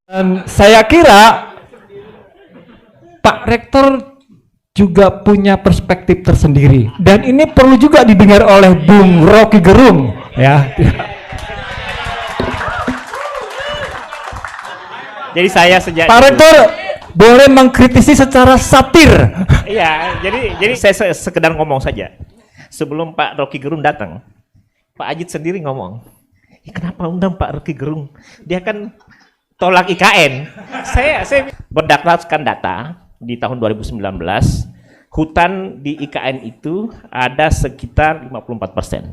Dan saya kira Pak Rektor juga punya perspektif tersendiri dan ini perlu juga didengar oleh Bung Rocky Gerung ya. Jadi saya sejak Pak Rektor boleh mengkritisi secara satir. Iya, jadi saya sekedar ngomong saja. Sebelum Pak Rocky Gerung datang, Pak Ajit sendiri ngomong, kenapa undang Pak Rocky Gerung? Dia kan tolak IKN. Saya berdasarkan data di tahun 2019, hutan di IKN itu ada sekitar 54%.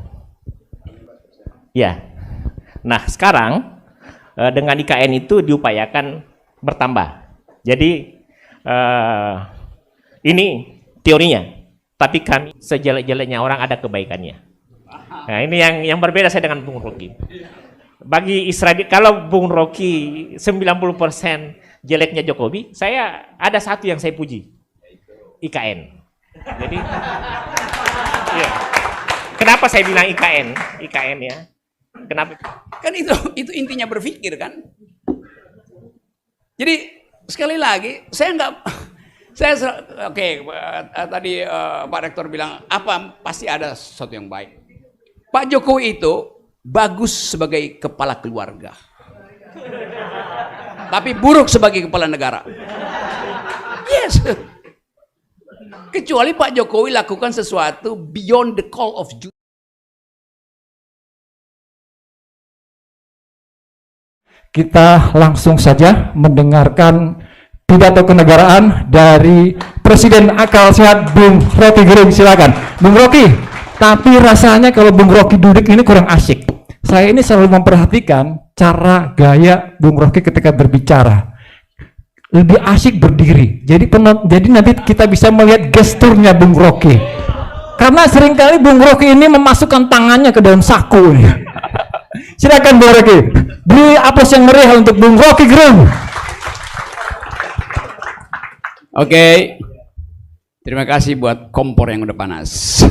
Ya. Nah, sekarang dengan IKN itu diupayakan bertambah. Jadi ini teorinya, tapi kami sejelek-jeleknya orang ada kebaikannya. Nah, ini yang berbeda saya dengan Bung Rocky. Bagi Israel, kalau Bung Rocky 90% jeleknya Jokowi, saya ada satu yang saya puji, IKN. Jadi, iya. Kenapa saya bilang IKN ya? Kenapa? Kan itu intinya berpikir kan. Jadi sekali lagi tadi Pak Rektor bilang apa pasti ada sesuatu yang baik. Pak Jokowi itu bagus sebagai kepala keluarga, tapi buruk sebagai kepala negara. Yes. Kecuali Pak Jokowi lakukan sesuatu beyond the call of duty. Kita langsung saja mendengarkan pidato kenegaraan dari Presiden Akal Sehat Bung Rocky Gerung. Silakan, Bung Rocky. Tapi rasanya kalau Bung Rocky duduk ini kurang asik. Saya ini selalu memperhatikan cara gaya Bung Rocky ketika berbicara. Lebih asik berdiri. Jadi nanti kita bisa melihat gesturnya Bung Rocky. Karena seringkali Bung Rocky ini memasukkan tangannya ke dalam saku. Silakan Bung Rocky. Beri aplaus yang meriah untuk Bung Rocky Gerung. Oke. Terima kasih buat kompor yang udah panas.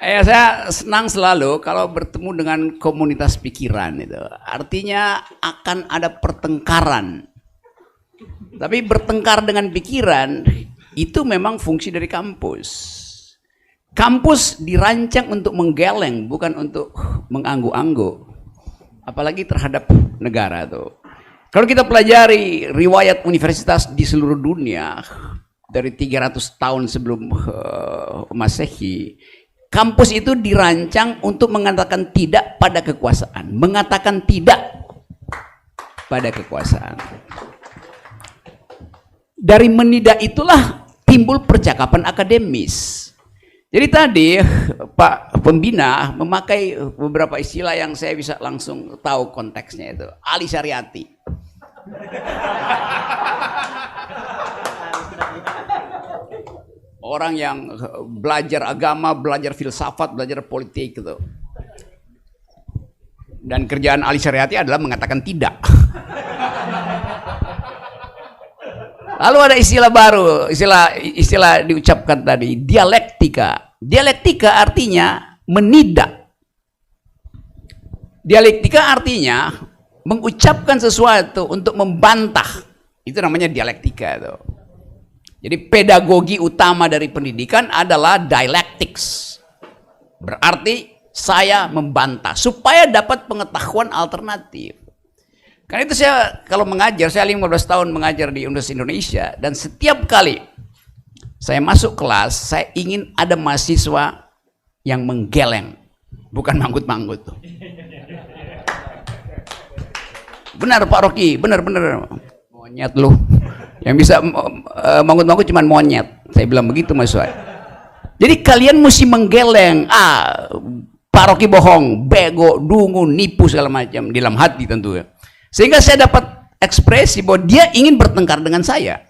Saya senang selalu kalau bertemu dengan komunitas pikiran itu. Artinya akan ada pertengkaran. Tapi bertengkar dengan pikiran itu memang fungsi dari kampus. Kampus dirancang untuk menggeleng, bukan untuk menganggu-anggu. Apalagi terhadap negara tuh. Kalau kita pelajari riwayat universitas di seluruh dunia dari 300 tahun sebelum Masehi, kampus itu dirancang untuk mengatakan tidak pada kekuasaan, mengatakan tidak pada kekuasaan. Dari menidak itulah timbul percakapan akademis. Jadi tadi Pak Pembina memakai beberapa istilah yang saya bisa langsung tahu konteksnya itu. Ali Syariati. Orang yang belajar agama, belajar filsafat, belajar politik gitu. Dan kerjaan Ali Syariati adalah mengatakan tidak. Lalu ada istilah baru, istilah diucapkan tadi, dialektika. Dialektika artinya menidak. Dialektika artinya mengucapkan sesuatu untuk membantah. Itu namanya dialektika tuh. Jadi pedagogi utama dari pendidikan adalah dialectics. Berarti saya membantah supaya dapat pengetahuan alternatif. Karena itu saya kalau mengajar, saya 15 tahun mengajar di Universitas Indonesia, dan setiap kali saya masuk kelas, saya ingin ada mahasiswa yang menggeleng, bukan manggut-manggut. Benar Pak Rocky, benar. Monyet lu. Yang bisa manggut-manggut cuma monyet. Saya bilang begitu mahasiswa. Jadi kalian mesti menggeleng. Pak Rocky bohong, bego, dungu, nipu segala macam, di dalam hati tentu ya. Sehingga saya dapat ekspresi bahwa dia ingin bertengkar dengan saya.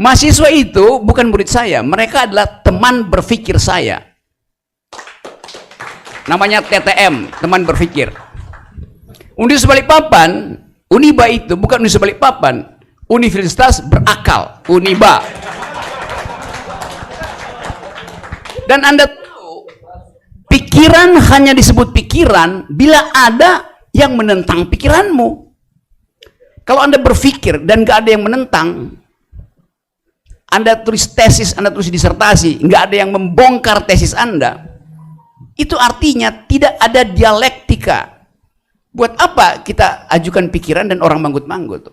Mahasiswa itu bukan murid saya, mereka adalah teman berpikir saya. Namanya TTM, teman berpikir. Universitas Balikpapan, Uniba itu bukan Universitas Balikpapan, Universitas Berakal, Uniba. Dan Anda tahu, Pikiran hanya disebut pikiran bila ada yang menentang pikiranmu. Kalau Anda berpikir dan gak ada yang menentang, Anda tulis tesis, Anda tulis disertasi, nggak ada yang membongkar tesis Anda, itu artinya tidak ada dialektika. Buat apa kita ajukan pikiran dan orang manggut-manggut?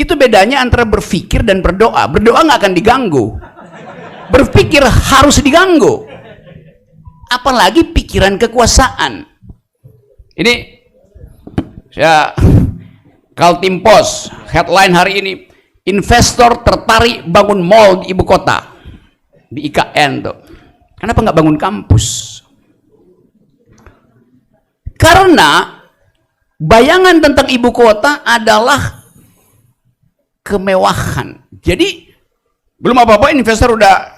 Itu bedanya antara berpikir dan berdoa. Berdoa nggak akan diganggu. Berpikir harus diganggu. Apalagi pikiran kekuasaan. Ini ya, Kaltim Post headline hari ini, investor tertarik bangun mall di ibu kota, di IKN tuh. Kenapa nggak bangun kampus? Karena bayangan tentang ibu kota adalah kemewahan. Jadi belum apa-apa investor udah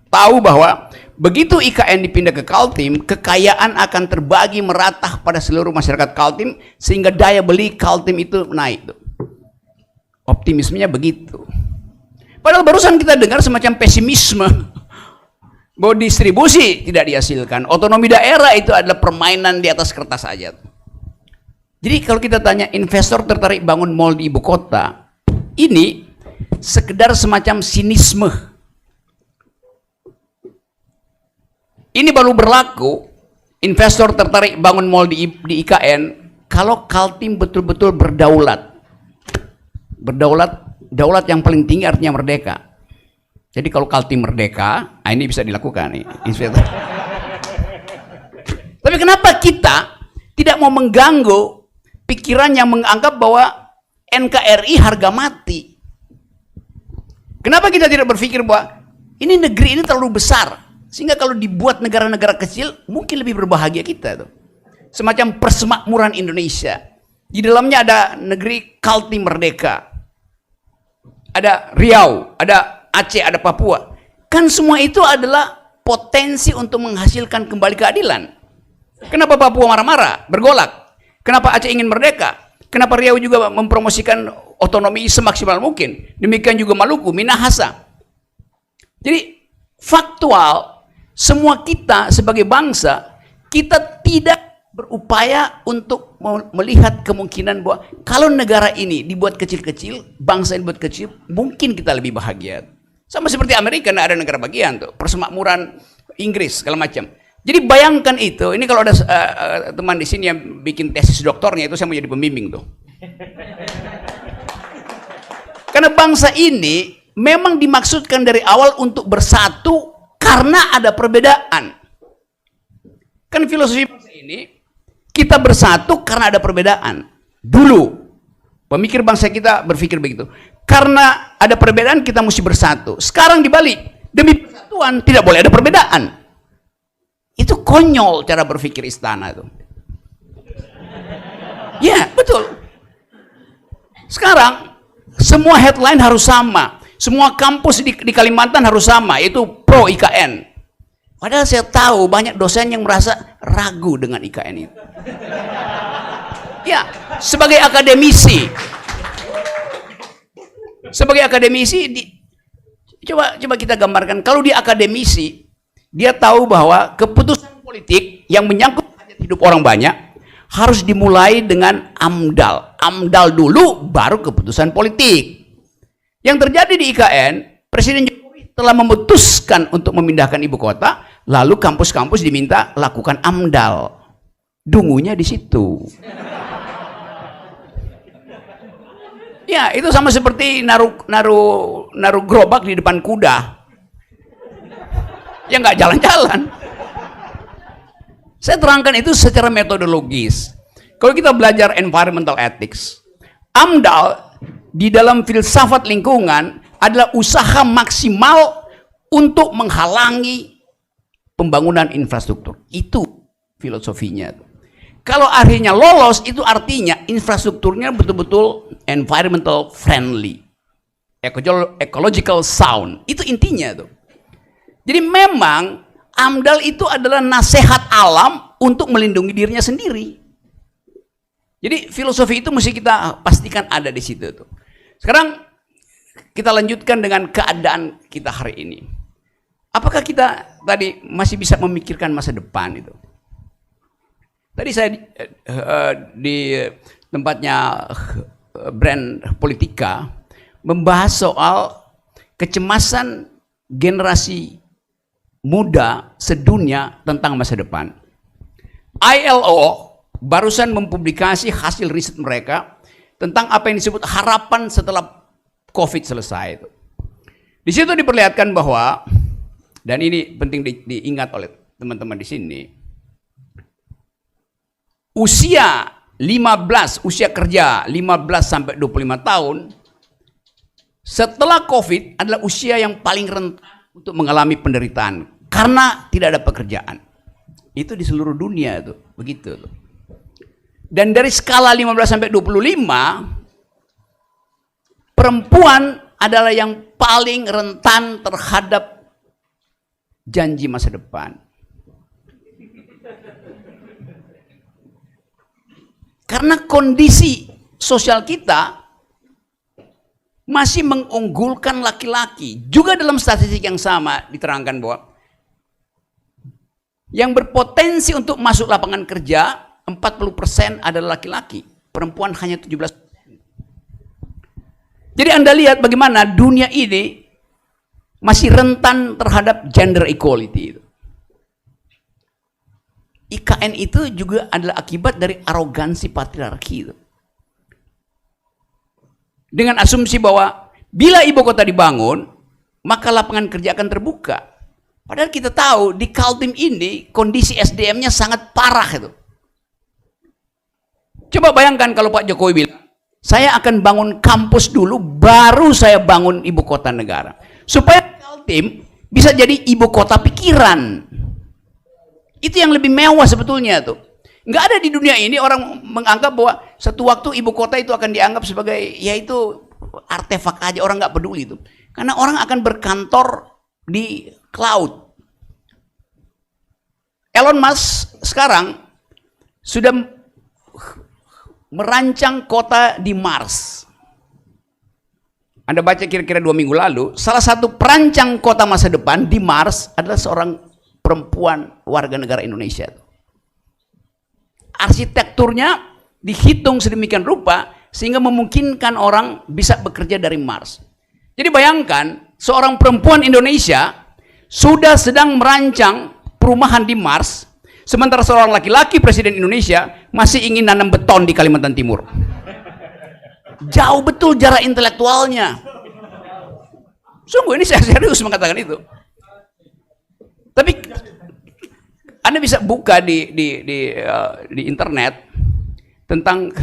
tahu bahwa begitu IKN dipindah ke Kaltim, kekayaan akan terbagi merata pada seluruh masyarakat Kaltim sehingga daya beli Kaltim itu naik tuh. Optimismenya begitu. Padahal barusan kita dengar semacam pesimisme bahwa distribusi tidak dihasilkan. Otonomi daerah itu adalah permainan di atas kertas saja. Jadi kalau kita tanya investor tertarik bangun mall di ibu kota, ini sekedar semacam sinisme. Ini baru berlaku investor tertarik bangun mall di IKN kalau Kaltim betul-betul berdaulat. Daulat yang paling tinggi artinya merdeka. Jadi kalau Kaltim merdeka, nah ini bisa dilakukan nih. Tapi kenapa kita tidak mau mengganggu pikiran yang menganggap bahwa NKRI harga mati? Kenapa kita tidak berpikir bahwa ini negeri ini terlalu besar sehingga kalau dibuat negara-negara kecil mungkin lebih berbahagia kita tuh. Semacam persemakmuran Indonesia. Di dalamnya ada negeri Kaltim merdeka. Ada Riau, ada Aceh, ada Papua. Kan semua itu adalah potensi untuk menghasilkan kembali keadilan. Kenapa Papua marah-marah, bergolak? Kenapa Aceh ingin merdeka? Kenapa Riau juga mempromosikan otonomi semaksimal mungkin? Demikian juga Maluku, Minahasa. Jadi faktual, semua kita sebagai bangsa, kita tidak berupaya untuk melihat kemungkinan bahwa kalau negara ini dibuat kecil-kecil, bangsa ini dibuat kecil, mungkin kita lebih bahagia. Sama seperti Amerika, ada negara bagian tuh, persemakmuran Inggris segala macam. Jadi bayangkan itu. Ini kalau ada teman di sini yang bikin tesis doktornya, itu saya mau jadi pembimbing tuh. Karena bangsa ini memang dimaksudkan dari awal untuk bersatu karena ada perbedaan. Kan filosofi bangsa ini, kita bersatu karena ada perbedaan. Dulu pemikir bangsa kita berpikir begitu. Karena ada perbedaan kita mesti bersatu. Sekarang dibalik, demi persatuan tidak boleh ada perbedaan. Itu konyol cara berpikir istana itu. Ya, betul. Sekarang semua headline harus sama. Semua kampus di Kalimantan harus sama, yaitu pro IKN. Padahal saya tahu banyak dosen yang merasa ragu dengan IKN itu. Ya, sebagai akademisi, coba kita gambarkan, kalau dia akademisi, dia tahu bahwa keputusan politik yang menyangkut hajat hidup orang banyak harus dimulai dengan AMDAL. AMDAL dulu, baru keputusan politik. Yang terjadi di IKN, Presiden Jokowi telah memutuskan untuk memindahkan ibu kota, lalu kampus-kampus diminta lakukan AMDAL. Dungunya di situ. Ya, itu sama seperti naruh gerobak di depan kuda. Ya nggak jalan-jalan. Saya terangkan itu secara metodologis. Kalau kita belajar environmental ethics, AMDAL di dalam filsafat lingkungan adalah usaha maksimal untuk menghalangi pembangunan infrastruktur. Itu filosofinya. Kalau akhirnya lolos, itu artinya infrastrukturnya betul-betul environmental friendly, ecological sound. Itu intinya tuh. Jadi memang AMDAL itu adalah nasihat alam untuk melindungi dirinya sendiri. Jadi filosofi itu mesti kita pastikan ada di situ tuh. Sekarang kita lanjutkan dengan keadaan kita hari ini. apakah kita tadi masih bisa memikirkan masa depan itu? Tadi saya di tempatnya brand Politika membahas soal kecemasan generasi muda sedunia tentang masa depan. ILO barusan mempublikasi hasil riset mereka tentang apa yang disebut harapan setelah COVID selesai itu. Di situ diperlihatkan bahwa, dan ini penting diingat oleh teman-teman di sini, usia kerja 15 sampai 25 tahun setelah COVID adalah usia yang paling rentan untuk mengalami penderitaan karena tidak ada pekerjaan. Itu di seluruh dunia itu, begitu. Dan dari skala 15 sampai 25, perempuan adalah yang paling rentan terhadap janji masa depan. Karena kondisi sosial kita masih mengunggulkan laki-laki. Juga dalam statistik yang sama diterangkan bahwa yang berpotensi untuk masuk lapangan kerja 40% adalah laki-laki, perempuan hanya 17%. Jadi Anda lihat bagaimana dunia ini masih rentan terhadap gender equality itu. IKN itu juga adalah akibat dari arogansi patriarki itu. Dengan asumsi bahwa bila ibu kota dibangun, maka lapangan kerja akan terbuka. Padahal kita tahu di Kaltim ini kondisi SDM-nya sangat parah itu. Coba bayangkan kalau Pak Jokowi bilang, saya akan bangun kampus dulu, baru saya bangun ibu kota negara. Supaya Kaltim bisa jadi ibu kota pikiran. Itu yang lebih mewah sebetulnya tuh. Nggak ada di dunia ini orang menganggap bahwa satu waktu ibu kota itu akan dianggap sebagai, yaitu artefak aja, orang nggak peduli itu. Karena orang akan berkantor di cloud. Elon Musk sekarang sudah merancang kota di Mars. Anda baca kira-kira 2 minggu lalu, salah satu perancang kota masa depan di Mars adalah seorang perempuan warga negara Indonesia. Arsitekturnya dihitung sedemikian rupa sehingga memungkinkan orang bisa bekerja dari Mars. Jadi bayangkan seorang perempuan Indonesia sudah sedang merancang perumahan di Mars, sementara seorang laki-laki presiden Indonesia masih ingin nanam beton di Kalimantan Timur. Jauh betul jarak intelektualnya. Sungguh ini saya serius mengatakan itu. Tapi Anda bisa buka di internet tentang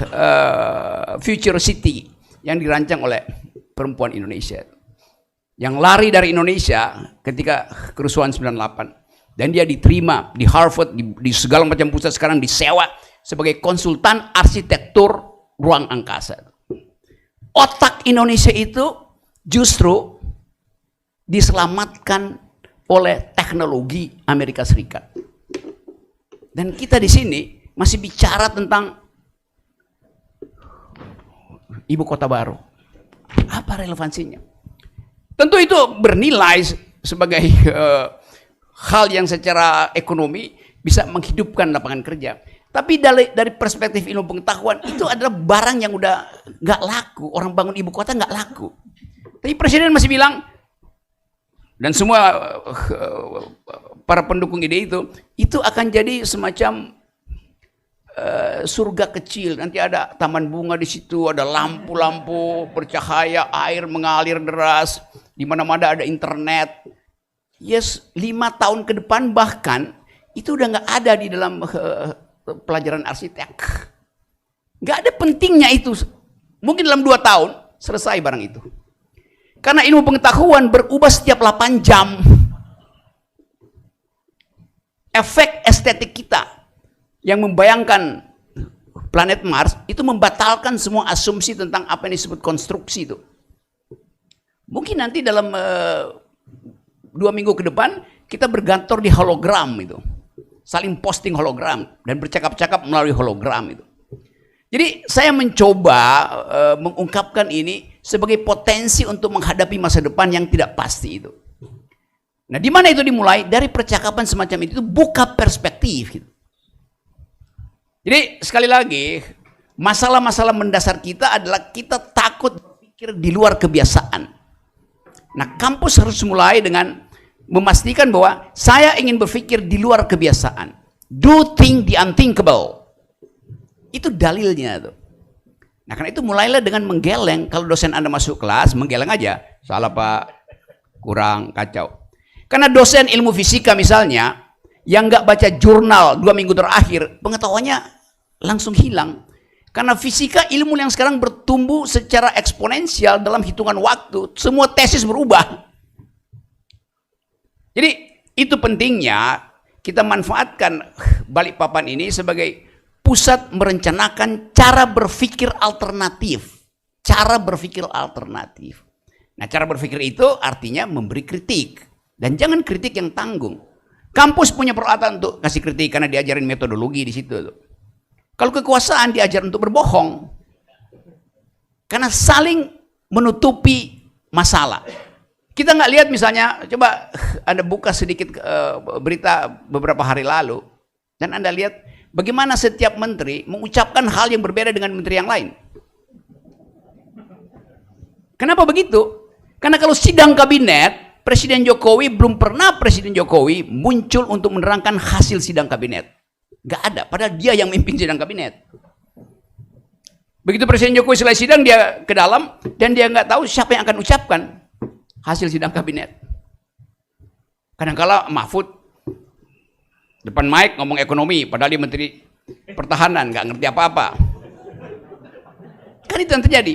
future city yang dirancang oleh perempuan Indonesia. Yang lari dari Indonesia ketika kerusuhan 98. Dan dia diterima di Harvard, di segala macam pusat, sekarang disewa sebagai konsultan arsitektur ruang angkasa. Otak Indonesia itu justru diselamatkan oleh teknologi Amerika Serikat. Dan kita di sini masih bicara tentang ibu kota baru. Apa relevansinya? Tentu itu bernilai sebagai hal yang secara ekonomi bisa menghidupkan lapangan kerja. Tapi dari perspektif ilmu pengetahuan, itu adalah barang yang udah nggak laku. Orang bangun ibu kota nggak laku. Tapi presiden masih bilang, dan semua para pendukung ide itu akan jadi semacam surga kecil. Nanti ada taman bunga di situ, ada lampu-lampu bercahaya, air mengalir deras, di mana-mana ada internet. Yes, 5 tahun ke depan bahkan itu udah nggak ada di dalam pelajaran arsitek. Nggak ada pentingnya itu. Mungkin dalam 2 tahun selesai barang itu. Karena ilmu pengetahuan berubah setiap 8 jam. Efek estetik kita yang membayangkan planet Mars itu membatalkan semua asumsi tentang apa yang disebut konstruksi itu. Mungkin nanti dalam 2 minggu ke depan kita bergantor di hologram itu, saling posting hologram dan bercakap-cakap melalui hologram itu. Jadi saya mencoba mengungkapkan ini sebagai potensi untuk menghadapi masa depan yang tidak pasti itu. Nah, di mana itu dimulai? Dari percakapan semacam itu buka perspektif. Gitu. Jadi sekali lagi, masalah-masalah mendasar kita adalah kita takut berpikir di luar kebiasaan. Nah, kampus harus mulai dengan memastikan bahwa saya ingin berpikir di luar kebiasaan. Do think the unthinkable. Itu dalilnya tuh. Nah, karena itu mulailah dengan menggeleng. Kalau dosen Anda masuk kelas, menggeleng aja. Salah Pak, kurang, kacau. Karena dosen ilmu fisika misalnya, yang nggak baca jurnal 2 minggu terakhir, pengetahuannya langsung hilang. Karena fisika ilmu yang sekarang bertumbuh secara eksponensial dalam hitungan waktu. Semua tesis berubah. Jadi itu pentingnya kita manfaatkan Balikpapan ini sebagai pusat merencanakan cara berpikir alternatif. Cara berpikir alternatif. Nah, cara berpikir itu artinya memberi kritik. Dan jangan kritik yang tanggung. Kampus punya peralatan untuk kasih kritik karena diajarin metodologi di situ. Kalau kekuasaan diajar untuk berbohong. Karena saling menutupi masalah. Kita nggak lihat misalnya, coba Anda buka sedikit berita beberapa hari lalu. Dan Anda lihat bagaimana setiap menteri mengucapkan hal yang berbeda dengan menteri yang lain. Kenapa begitu? Karena kalau sidang kabinet, Presiden Jokowi belum pernah Presiden Jokowi muncul untuk menerangkan hasil sidang kabinet. Gak ada, padahal dia yang memimpin sidang kabinet. Begitu Presiden Jokowi selesai sidang, dia ke dalam, dan dia nggak tahu siapa yang akan ucapkan hasil sidang kabinet. Kadang-kala Mahfud depan mic ngomong ekonomi, padahal dia Menteri Pertahanan, nggak ngerti apa-apa. Kan itu yang terjadi.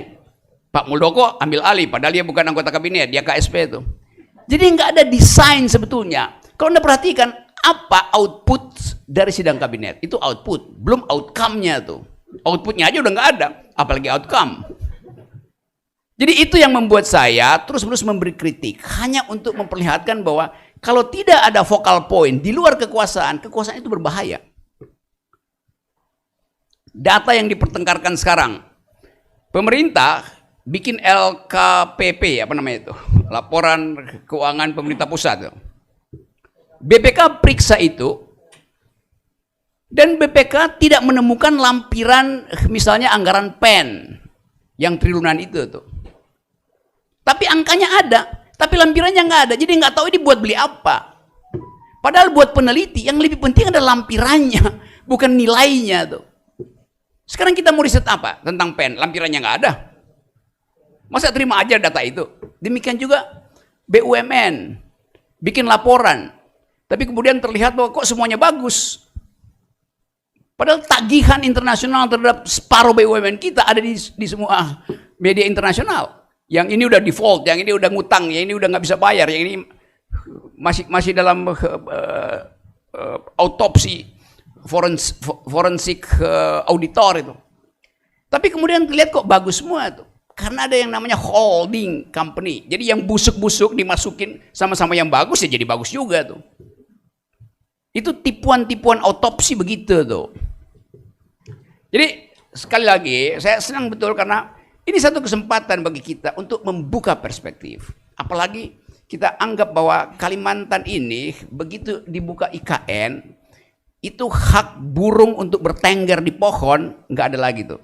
Pak Muldoko ambil alih, padahal dia bukan anggota kabinet, dia KSP itu. Jadi nggak ada desain sebetulnya. Kalau Anda perhatikan, apa output dari sidang kabinet? Itu output, belum outcome-nya tuh. Outputnya aja udah nggak ada, apalagi outcome. Jadi itu yang membuat saya terus-menerus memberi kritik. Hanya untuk memperlihatkan bahwa kalau tidak ada focal point di luar kekuasaan, kekuasaan itu berbahaya. Data yang dipertengkarkan sekarang. Pemerintah bikin LKPP, apa namanya itu? Laporan Keuangan Pemerintah Pusat. BPK periksa itu, dan BPK tidak menemukan lampiran misalnya anggaran PEN yang triliunan itu tuh. Tapi angkanya ada, tapi lampirannya nggak ada. Jadi nggak tahu ini buat beli apa. Padahal buat peneliti yang lebih penting adalah lampirannya, bukan nilainya tuh. Sekarang kita mau riset apa tentang PEN? Lampirannya nggak ada. Masa terima aja data itu? Demikian juga BUMN bikin laporan, tapi kemudian terlihat bahwa kok semuanya bagus. Padahal tagihan internasional terhadap separuh BUMN kita ada di semua media internasional. Yang ini udah default, yang ini udah ngutang, yang ini udah nggak bisa bayar, yang ini masih dalam autopsi forensik auditor itu. Tapi kemudian terlihat kok bagus semua tuh. Karena ada yang namanya holding company. Jadi yang busuk-busuk dimasukin sama-sama yang bagus ya jadi bagus juga tuh. Itu tipuan-tipuan autopsi begitu tuh. Jadi sekali lagi saya senang betul karena ini satu kesempatan bagi kita untuk membuka perspektif. Apalagi kita anggap bahwa Kalimantan ini begitu dibuka IKN itu hak burung untuk bertengger di pohon nggak ada lagi tuh.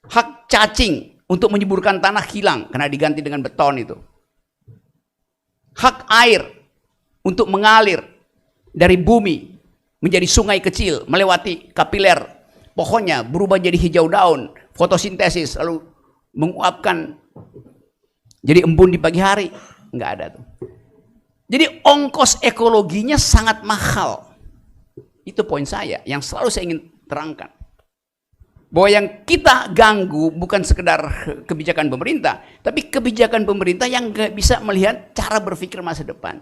Hak cacing untuk menyuburkan tanah hilang karena diganti dengan beton itu. Hak air untuk mengalir dari bumi menjadi sungai kecil melewati kapiler pohonnya berubah jadi hijau daun, fotosintesis lalu menguapkan jadi embun di pagi hari, nggak ada tuh. Jadi ongkos ekologinya sangat mahal. Itu poin saya yang selalu saya ingin terangkan. Bahwa yang kita ganggu bukan sekedar kebijakan pemerintah, tapi kebijakan pemerintah yang nggak bisa melihat cara berpikir masa depan.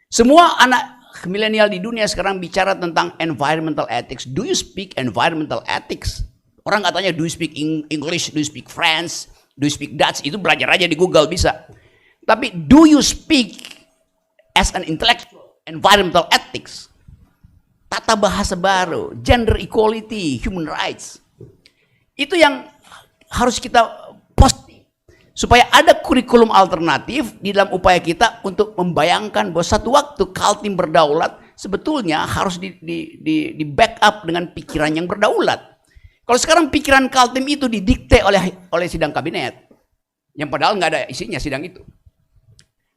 Semua anak milenial di dunia sekarang bicara tentang environmental ethics. Do you speak environmental ethics? Orang katanya do you speak English, do you speak French, do you speak Dutch? Itu belajar aja di Google bisa. Tapi do you speak as an intellectual environmental ethics? Tata bahasa baru, gender equality, human rights. Itu yang harus kita posting. supaya ada kurikulum alternatif di dalam upaya kita untuk membayangkan bahwa satu waktu Kaltim berdaulat sebetulnya harus di backup dengan pikiran yang berdaulat. Kalau sekarang pikiran Kaltim itu didikte oleh sidang kabinet, yang padahal nggak ada isinya sidang itu.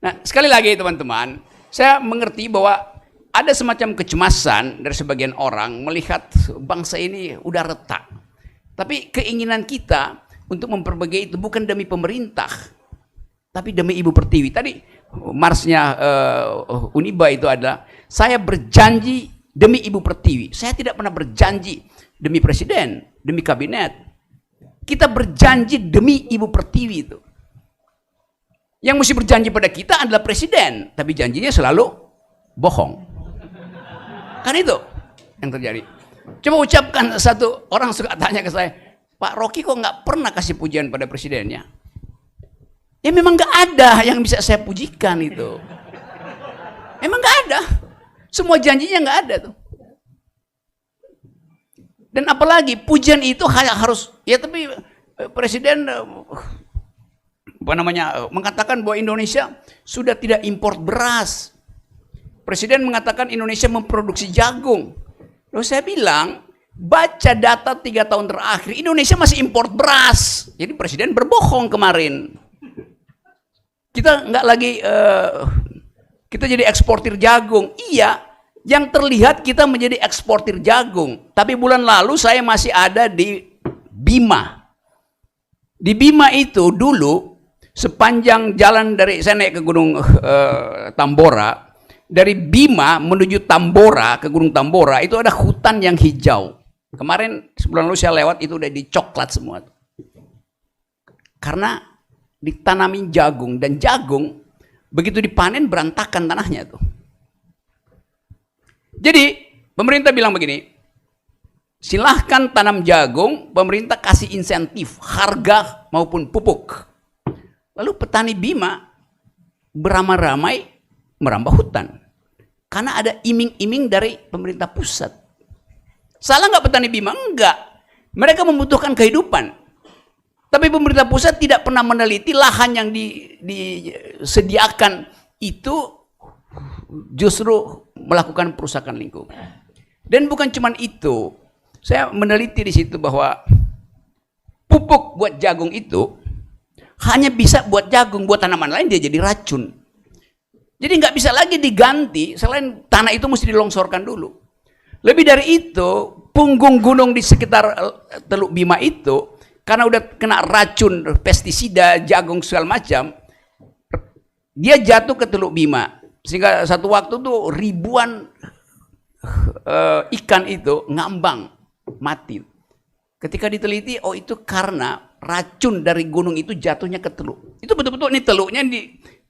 Nah, sekali lagi teman-teman, saya mengerti bahwa ada semacam kecemasan dari sebagian orang melihat bangsa ini udah retak. Tapi keinginan kita untuk memperbaiki itu bukan demi pemerintah, tapi demi Ibu Pertiwi. Tadi marsnya Uniba itu adalah, saya berjanji demi Ibu Pertiwi. Saya tidak pernah berjanji demi presiden, demi kabinet. Kita berjanji demi Ibu Pertiwi itu. Yang mesti berjanji pada kita adalah presiden, tapi janjinya selalu bohong. Kan itu yang terjadi. Coba ucapkan, satu orang suka tanya ke saya, Pak Rocky kok nggak pernah kasih pujian pada presidennya? Ya memang nggak ada yang bisa saya pujikan itu. Emang nggak ada. Semua janjinya nggak ada tuh. Dan apalagi pujian itu harus, ya tapi presiden mengatakan bahwa Indonesia sudah tidak import beras. Presiden mengatakan Indonesia memproduksi jagung. Lalu saya bilang, baca data 3 tahun terakhir, Indonesia masih import beras. Jadi presiden berbohong kemarin. Kita nggak lagi, kita jadi eksportir jagung. Iya, yang terlihat kita menjadi eksportir jagung. Tapi bulan lalu saya masih ada di Bima. Di Bima itu dulu, sepanjang jalan dari, saya naik ke Gunung Tambora, dari Bima menuju Tambora, ke Gunung Tambora, itu ada hutan yang hijau. Kemarin sebulan lalu saya lewat, itu udah dicoklat semua. Karena ditanamin jagung, dan jagung begitu dipanen berantakan tanahnya tuh. Jadi pemerintah bilang begini, silahkan tanam jagung, pemerintah kasih insentif harga maupun pupuk. Lalu petani Bima beramai-ramai merambah hutan karena ada iming-iming dari pemerintah pusat. Salah nggak petani Bima? Enggak. Mereka membutuhkan kehidupan. Tapi pemerintah pusat tidak pernah meneliti lahan yang disediakan itu justru melakukan perusakan lingkungan. Dan bukan cuma itu. Saya meneliti di situ bahwa pupuk buat jagung itu hanya bisa buat jagung, buat tanaman lain dia jadi racun. Jadi nggak bisa lagi diganti, selain tanah itu mesti dilongsorkan dulu. Lebih dari itu, punggung gunung di sekitar Teluk Bima itu, karena udah kena racun, pestisida, jagung segala macam, dia jatuh ke Teluk Bima. Sehingga satu waktu tuh ribuan ikan itu ngambang, mati. Ketika diteliti, oh itu karena racun dari gunung itu jatuhnya ke teluk. Itu betul-betul ini teluknya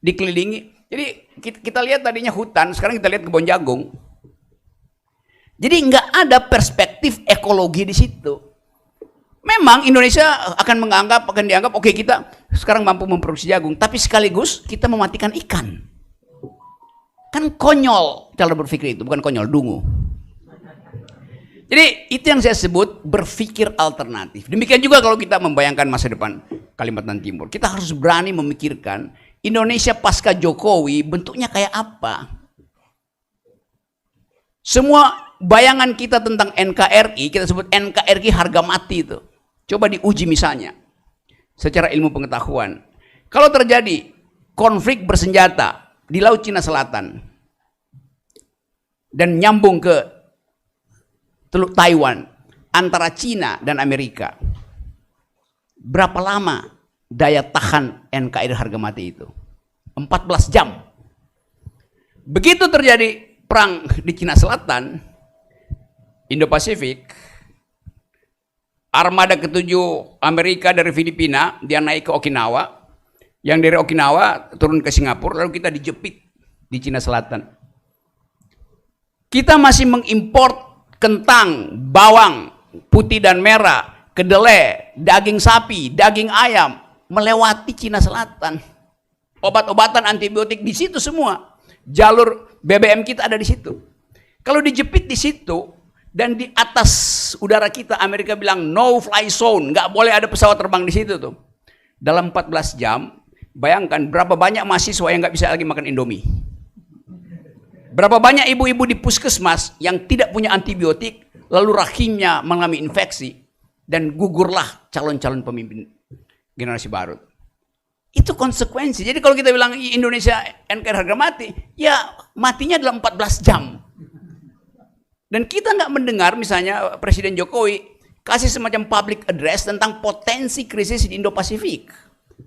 dikelilingi. Jadi kita lihat tadinya hutan, sekarang kita lihat kebun jagung. Jadi nggak ada perspektif ekologi di situ. Memang Indonesia akan dianggap, oke, kita sekarang mampu memproduksi jagung, tapi sekaligus kita mematikan ikan. Kan konyol cara berpikir itu, bukan konyol, dungu. Jadi itu yang saya sebut berpikir alternatif. Demikian juga kalau kita membayangkan masa depan Kalimantan Timur. Kita harus berani memikirkan Indonesia pasca Jokowi bentuknya kayak apa. Semua bayangan kita tentang NKRI, kita sebut NKRI harga mati itu. Coba diuji misalnya, secara ilmu pengetahuan. Kalau terjadi konflik bersenjata di Laut Cina Selatan, dan nyambung ke Teluk Taiwan, antara Cina dan Amerika, berapa lama daya tahan NKRI harga mati itu? 14 jam. Begitu terjadi perang di Cina Selatan, Indo-Pasifik, armada ke-7 Amerika dari Filipina, dia naik ke Okinawa, yang dari Okinawa turun ke Singapura, lalu kita dijepit di Cina Selatan. Kita masih mengimpor kentang, bawang, putih dan merah, kedelai, daging sapi, daging ayam, melewati Cina Selatan. Obat-obatan antibiotik di situ semua. Jalur BBM kita ada di situ. Kalau dijepit di situ, dan di atas udara kita Amerika bilang no fly zone, nggak boleh ada pesawat terbang di situ tuh. dalam 14 jam, bayangkan berapa banyak mahasiswa yang nggak bisa lagi makan Indomie. Berapa banyak ibu-ibu di puskesmas yang tidak punya antibiotik, lalu rahimnya mengalami infeksi, dan gugurlah calon-calon pemimpin generasi baru. Itu konsekuensi. Jadi kalau kita bilang Indonesia NKRI harga mati, ya matinya dalam 14 jam. Dan kita nggak mendengar misalnya Presiden Jokowi kasih semacam public address tentang potensi krisis di Indo-Pasifik.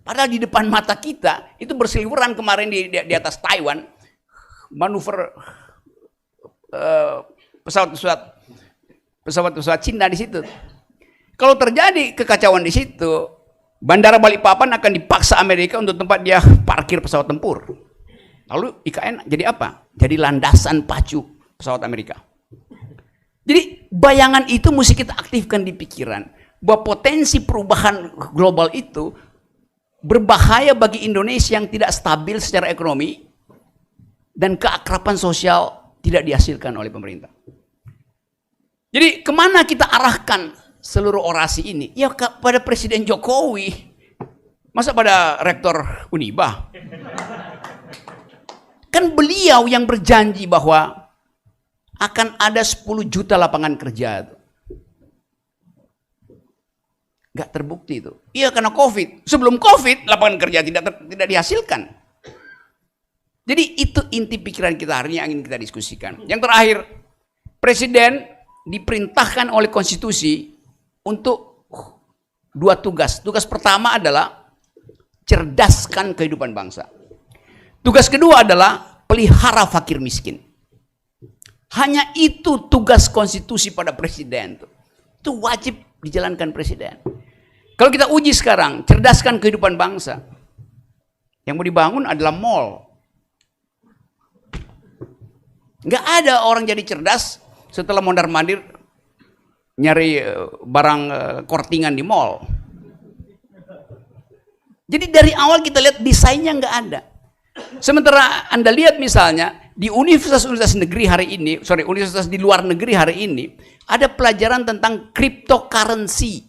Padahal di depan mata kita, itu berseliweran kemarin di atas Taiwan, manuver pesawat-pesawat Cina di situ. Kalau terjadi kekacauan di situ, Bandara Balikpapan akan dipaksa Amerika untuk tempat dia parkir pesawat tempur. Lalu IKN jadi apa? Jadi landasan pacu pesawat Amerika. Jadi bayangan itu mesti kita aktifkan di pikiran, bahwa potensi perubahan global itu berbahaya bagi Indonesia yang tidak stabil secara ekonomi dan keakraban sosial tidak dihasilkan oleh pemerintah. Jadi kemana kita arahkan seluruh orasi ini? Ya pada Presiden Jokowi. Masa pada Rektor Uniba? Kan beliau yang berjanji bahwa akan ada 10 juta lapangan kerja. Nggak terbukti itu. Iya karena COVID. Sebelum COVID lapangan kerja tidak dihasilkan. Jadi itu inti pikiran kita hari ini yang ingin kita diskusikan. Yang terakhir, Presiden diperintahkan oleh konstitusi untuk 2 tugas. Tugas pertama adalah cerdaskan kehidupan bangsa. Tugas kedua adalah pelihara fakir miskin. Hanya itu tugas konstitusi pada presiden. Itu wajib dijalankan presiden. Kalau kita uji sekarang, cerdaskan kehidupan bangsa. Yang mau dibangun adalah mall. Nggak ada orang jadi cerdas setelah mondar-mandir nyari barang kortingan di mall. Jadi dari awal kita lihat desainnya nggak ada. Sementara Anda lihat misalnya di universitas-universitas negeri hari ini, universitas di luar negeri hari ini, ada pelajaran tentang cryptocurrency.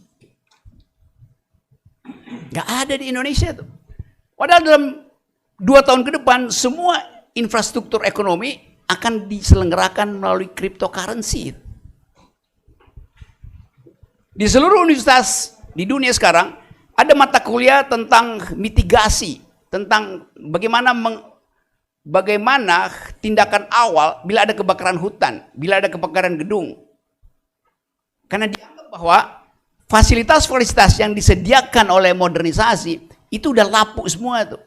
Nggak ada di Indonesia tuh. Padahal dalam 2 tahun ke depan semua infrastruktur ekonomi akan diselenggarakan melalui cryptocurrency. Di seluruh universitas di dunia sekarang ada mata kuliah tentang mitigasi, tentang bagaimana tindakan awal bila ada kebakaran hutan, bila ada kebakaran gedung. Karena dianggap bahwa fasilitas-fasilitas yang disediakan oleh modernisasi itu udah lapuk semua tuh.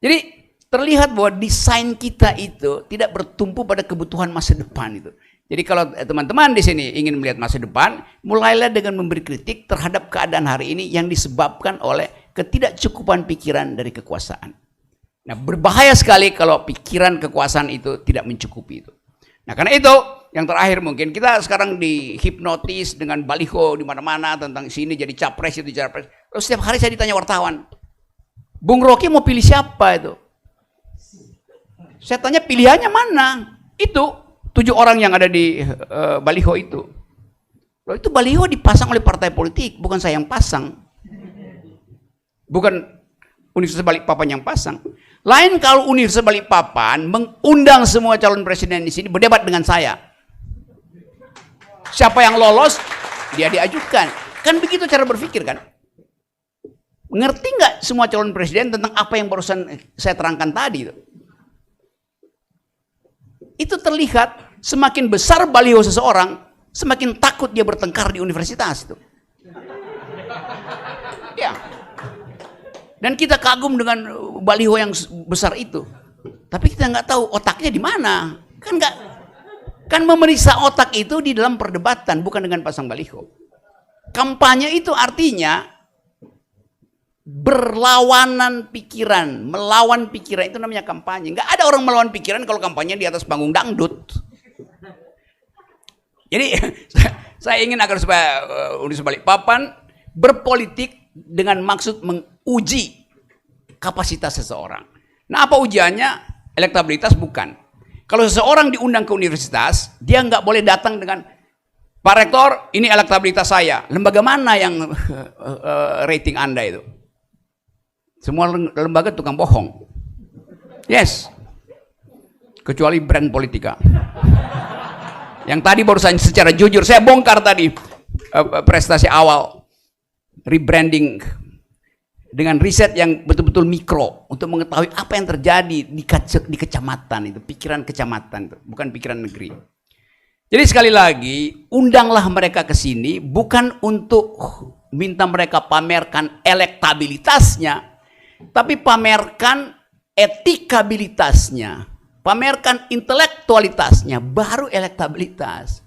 Jadi terlihat bahwa desain kita itu tidak bertumpu pada kebutuhan masa depan itu. Jadi kalau teman-teman di sini ingin melihat masa depan, mulailah dengan memberi kritik terhadap keadaan hari ini yang disebabkan oleh ketidakcukupan pikiran dari kekuasaan. Nah, berbahaya sekali kalau pikiran kekuasaan itu tidak mencukupi itu. Nah, karena itu yang terakhir mungkin kita sekarang dihipnotis dengan baliho di mana-mana tentang sini jadi capres itu capres. Terus setiap hari saya ditanya wartawan, Bung Rocky mau pilih siapa itu? Saya tanya pilihannya mana? Itu 7 orang yang ada di baliho itu. Loh, itu baliho dipasang oleh partai politik, bukan saya yang pasang. Bukan Universitas Balikpapan yang pasang. Lain kalau Universitas Balikpapan mengundang semua calon presiden di sini berdebat dengan saya. Siapa yang lolos, dia diajukan. Kan begitu cara berpikir kan? Ngerti nggak semua calon presiden tentang apa yang barusan saya terangkan tadi itu? Itu terlihat semakin besar baliho seseorang, semakin takut dia bertengkar di universitas itu. Ya. Dan kita kagum dengan baliho yang besar itu. Tapi kita nggak tahu otaknya di mana. Kan memeriksa otak itu di dalam perdebatan, bukan dengan pasang baliho. Kampanye itu artinya berlawanan pikiran, melawan pikiran, itu namanya kampanye. Nggak ada orang melawan pikiran kalau kampanye di atas panggung dangdut. Jadi saya ingin agar supaya Universitas Balikpapan berpolitik dengan maksud menguji kapasitas seseorang. Nah, apa ujiannya? Elektabilitas bukan. Kalau seseorang diundang ke universitas, dia nggak boleh datang dengan Pak Rektor, ini elektabilitas saya. Lembaga mana yang rating Anda itu? Semua lembaga tukang bohong. Yes. Kecuali brand politika. Yang tadi barusan secara jujur, saya bongkar tadi prestasi awal. Rebranding dengan riset yang betul-betul mikro untuk mengetahui apa yang terjadi di kecamatan itu, pikiran kecamatan itu, bukan pikiran negeri. Jadi sekali lagi, undanglah mereka ke sini bukan untuk minta mereka pamerkan elektabilitasnya, tapi pamerkan etikabilitasnya, pamerkan intelektualitasnya, baru elektabilitas.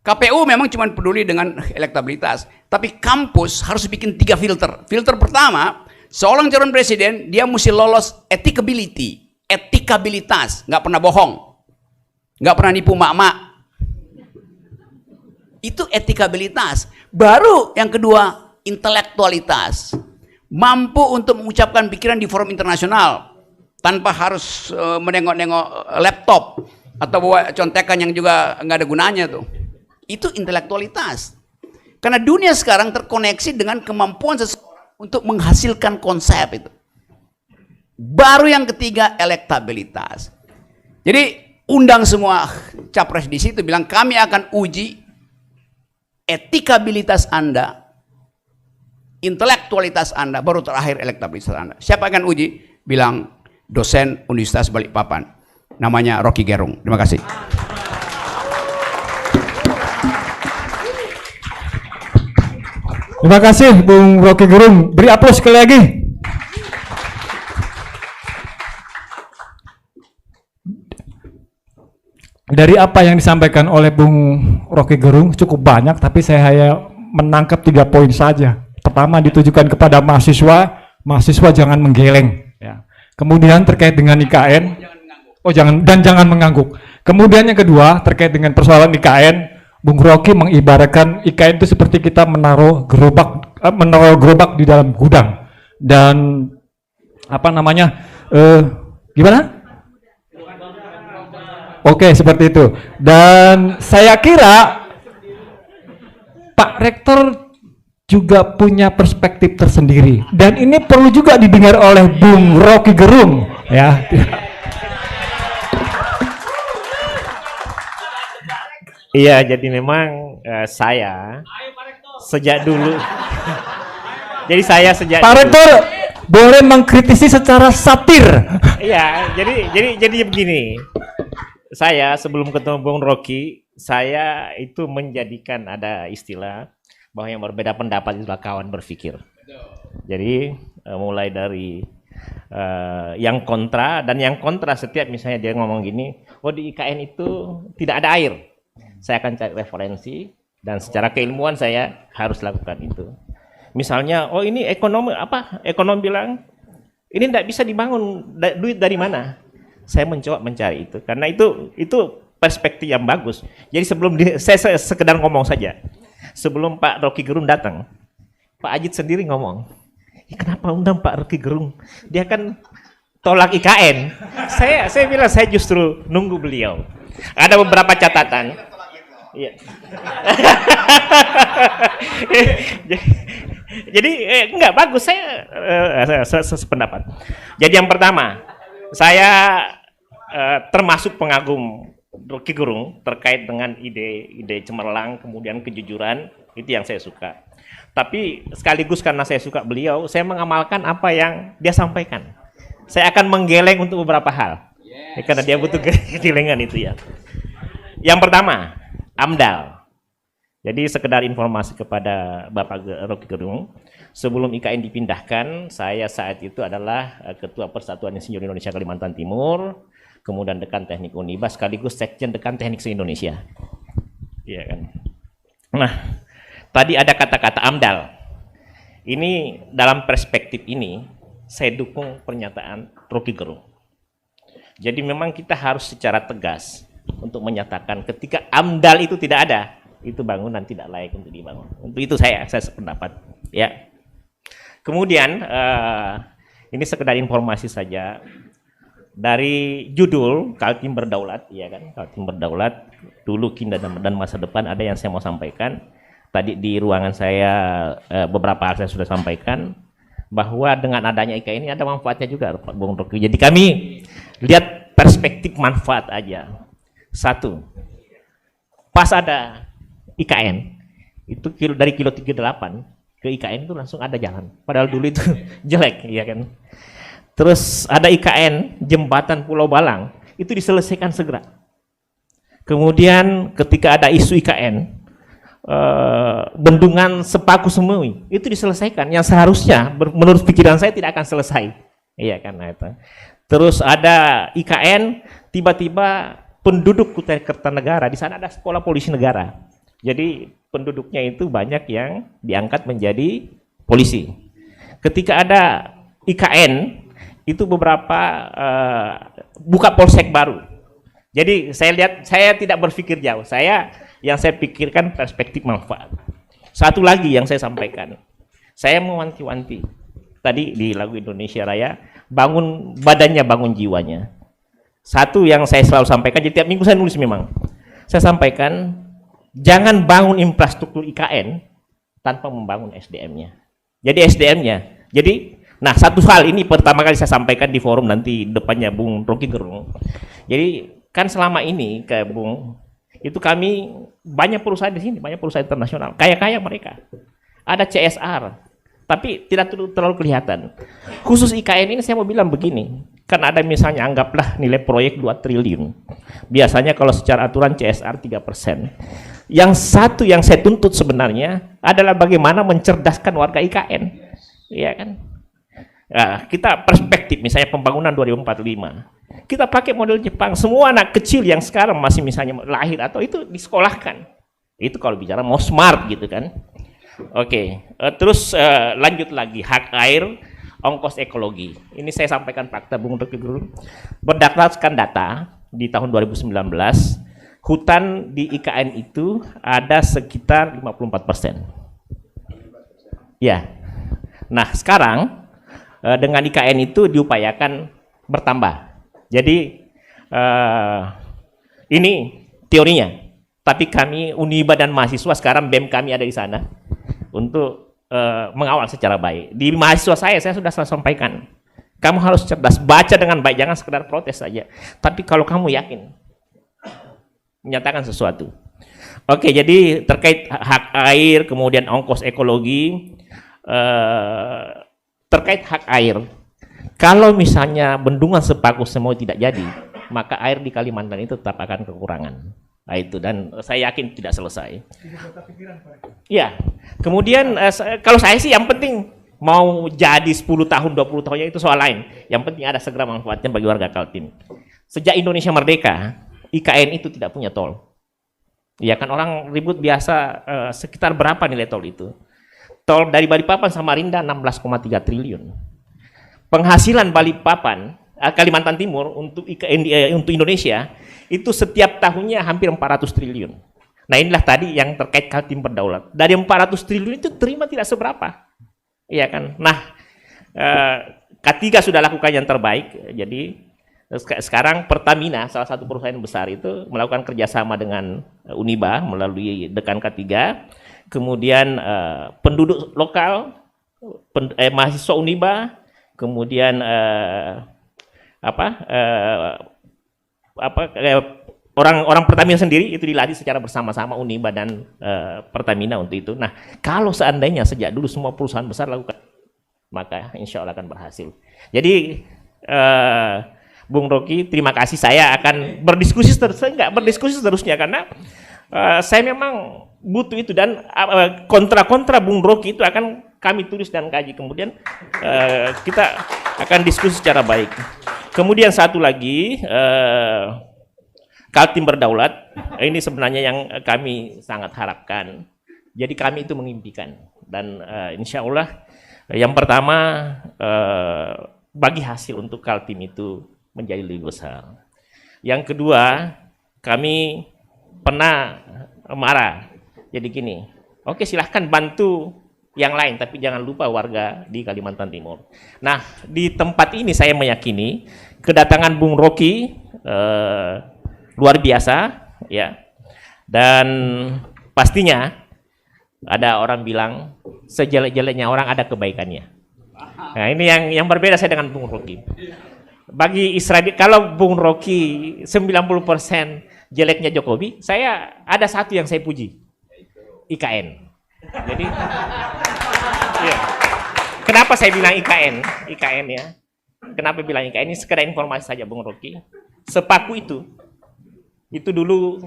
KPU memang cuma peduli dengan elektabilitas, tapi kampus harus bikin 3 filter. Filter pertama, seorang calon presiden dia mesti lolos etikability, etikabilitas, nggak pernah bohong, nggak pernah nipu mak-mak. Itu etikabilitas. Baru yang kedua, intelektualitas. Mampu untuk mengucapkan pikiran di forum internasional tanpa harus menengok-nengok laptop atau bawa contekan yang juga nggak ada gunanya tuh. Itu intelektualitas. Karena dunia sekarang terkoneksi dengan kemampuan seseorang untuk menghasilkan konsep itu. Baru yang ketiga, elektabilitas. Jadi undang semua capres di situ, bilang kami akan uji etikabilitas Anda, intelektualitas Anda, baru terakhir elektabilitas Anda. Siapa akan uji? Bilang dosen Universitas Balikpapan. Namanya Rocky Gerung. Terima kasih. Terima kasih Bung Rocky Gerung. Beri aplaus sekali lagi. Dari apa yang disampaikan oleh Bung Rocky Gerung cukup banyak, tapi saya hanya menangkap 3 poin saja. Pertama, ditujukan kepada mahasiswa, mahasiswa jangan menggeleng. Ya. Kemudian terkait dengan IKN, jangan mengangguk. Kemudian yang kedua terkait dengan persoalan IKN, Bung Rocky mengibaratkan IKN itu seperti kita menaruh gerobak di dalam gudang dan apa namanya, gimana? Oke, seperti itu. Dan saya kira Pak Rektor juga punya perspektif tersendiri. Dan ini perlu juga didengar oleh Bung Rocky Gerung, ya. Iya, jadi memang saya sejak dulu. Jadi saya sejak Pak Rektor boleh mengkritisi secara satir. Iya, jadi begini. Saya sebelum ketemu Bung Rocky, saya itu menjadikan ada istilah bahwa yang berbeda pendapat itulah kawan berpikir. Jadi mulai dari yang kontra, dan yang kontra setiap misalnya dia ngomong gini, oh di IKN itu tidak ada air. Saya akan cari referensi dan secara keilmuan saya harus lakukan itu. Misalnya, oh ini ekonom bilang ini tidak bisa dibangun, duit dari mana? Saya mencoba mencari itu, karena itu perspektif yang bagus. Jadi sebelum saya sekedar ngomong saja, sebelum Pak Rocky Gerung datang, Pak Ajit sendiri ngomong, kenapa undang Pak Rocky Gerung? Dia kan tolak IKN. Saya bilang saya justru nunggu beliau. Ada beberapa catatan. Iya. Jadi enggak bagus, saya sependapat. Jadi yang pertama, saya termasuk pengagum Rocky Gerung terkait dengan ide cemerlang, kemudian kejujuran, itu yang saya suka. Tapi sekaligus karena saya suka beliau, saya mengamalkan apa yang dia sampaikan. Saya akan menggeleng untuk beberapa hal, karena dia butuh kegelengan itu ya. Yang pertama, AMDAL. Jadi sekedar informasi kepada Bapak Rocky Gerung, sebelum IKN dipindahkan, saya saat itu adalah Ketua Persatuan Insinyur Indonesia Kalimantan Timur, kemudian Dekan Teknik Uniba, sekaligus Sekjen Dekan Teknik se-Indonesia. Iya kan. Nah, tadi ada kata-kata AMDAL. Ini dalam perspektif ini, saya dukung pernyataan Rocky Gerung. Jadi memang kita harus secara tegas untuk menyatakan ketika AMDAL itu tidak ada, itu bangunan tidak layak untuk dibangun. Untuk itu saya sependapat. Ya. Kemudian ini sekedar informasi saja. dari judul Kaltim Berdaulat, ya kan, Kaltim Berdaulat, dulu kini dan masa depan, ada yang saya mau sampaikan. Tadi di ruangan saya beberapa hal saya sudah sampaikan, bahwa dengan adanya IKN ini ada manfaatnya juga, Pak Bung Rocky. Jadi kami lihat perspektif manfaat aja. Satu, pas ada IKN, itu dari kilo 38 ke IKN itu langsung ada jalan. Padahal dulu itu jelek, ya kan. Terus ada IKN jembatan Pulau Balang, itu diselesaikan segera. Kemudian ketika ada isu IKN, bendungan Sepaku Semewi itu diselesaikan, yang seharusnya menurut pikiran saya tidak akan selesai, iya kan. Itu. Terus ada IKN, tiba-tiba penduduk Kutai Kertanegara, di sana ada sekolah polisi negara, jadi penduduknya itu banyak yang diangkat menjadi polisi. Ketika ada IKN, itu beberapa buka polsek baru. Jadi saya lihat, saya tidak berpikir jauh, yang saya pikirkan perspektif manfaat. Satu lagi yang saya sampaikan, saya mewanti-wanti tadi di lagu Indonesia Raya, bangun badannya, bangun jiwanya. Satu yang saya selalu sampaikan, jadi tiap minggu saya nulis memang, saya sampaikan, jangan bangun infrastruktur IKN tanpa membangun SDM-nya. Jadi SDM-nya, nah satu hal ini pertama kali saya sampaikan di forum nanti depannya Bung Rocky Gerung. Jadi kan selama ini kayak Bung, itu kami banyak perusahaan di sini, banyak perusahaan internasional, kaya-kaya mereka. Ada CSR, tapi tidak terlalu kelihatan. Khusus IKN ini saya mau bilang begini, kan ada misalnya anggaplah nilai proyek 2 triliun. Biasanya kalau secara aturan CSR 3%. Yang satu yang saya tuntut sebenarnya adalah bagaimana mencerdaskan warga IKN. Iya kan? Nah, kita perspektif misalnya pembangunan 2045, kita pakai model Jepang, semua anak kecil yang sekarang masih misalnya lahir atau itu disekolahkan. Itu kalau bicara mau smart gitu kan. Oke, terus lanjut lagi, hak air, ongkos ekologi. Ini saya sampaikan fakta Bung Rocky Gerung. Berdasarkan data di tahun 2019, hutan di IKN itu ada sekitar 54%. Ya. Nah, sekarang dengan IKN itu diupayakan bertambah. Jadi ini teorinya, tapi kami Uniba dan mahasiswa sekarang BEM kami ada di sana untuk mengawal secara baik. Di mahasiswa saya sudah sampaikan, kamu harus cerdas, baca dengan baik, jangan sekedar protes saja. Tapi kalau kamu yakin, menyatakan sesuatu. Oke, jadi terkait hak air, kemudian ongkos ekologi, terkait hak air, kalau misalnya bendungan Sepaku Semewi tidak jadi, maka air di Kalimantan itu tetap akan kekurangan. Nah itu, dan saya yakin tidak selesai. Ya, kemudian kalau saya sih yang penting mau jadi 10 tahun, 20 tahunnya itu soal lain. Yang penting ada segera manfaatnya bagi warga Kaltim. Sejak Indonesia merdeka, IKN itu tidak punya tol. Ya kan, orang ribut biasa sekitar berapa nilai tol itu? Tol dari Balikpapan Samarinda 16,3 triliun. Penghasilan Balikpapan, Kalimantan Timur untuk untuk Indonesia itu setiap tahunnya hampir 400 triliun. Nah inilah tadi yang terkait Kaltim Berdaulat. Dari 400 triliun itu terima tidak seberapa. Iya kan? Nah, K3 sudah lakukan yang terbaik. Jadi sekarang Pertamina, salah satu perusahaan besar itu melakukan kerjasama dengan Uniba melalui Dekan K3. Kemudian penduduk lokal, mahasiswa Uniba, kemudian orang Pertamina sendiri itu dilatih secara bersama-sama Uniba dan Pertamina untuk itu. Nah, kalau seandainya sejak dulu semua perusahaan besar lakukan, maka insya Allah akan berhasil. Jadi Bung Rocky, terima kasih. Saya akan berdiskusi seterusnya karena saya memang butuh itu, dan kontra-kontra Bung Rocky itu akan kami tulis dan kaji. Kemudian kita akan diskusi secara baik. Kemudian satu lagi, Kaltim Berdaulat, ini sebenarnya yang kami sangat harapkan. Jadi kami itu mengimpikan, dan insya Allah yang pertama bagi hasil untuk Kaltim itu menjadi lebih besar. Yang kedua, kami pernah marah. Jadi gini, oke silahkan bantu yang lain, tapi jangan lupa warga di Kalimantan Timur. Nah, di tempat ini saya meyakini kedatangan Bung Rocky luar biasa, ya. Dan pastinya ada orang bilang sejelek-jeleknya orang ada kebaikannya. Nah, ini yang berbeda saya dengan Bung Rocky. Bagi Israel, kalau Bung Rocky 90% jeleknya Jokowi, saya ada satu yang saya puji, IKN. Jadi, iya. Kenapa saya bilang IKN? IKN ya. Kenapa bilang IKN? Ini sekedar informasi saja, Bung Rocky. Sepaku itu dulu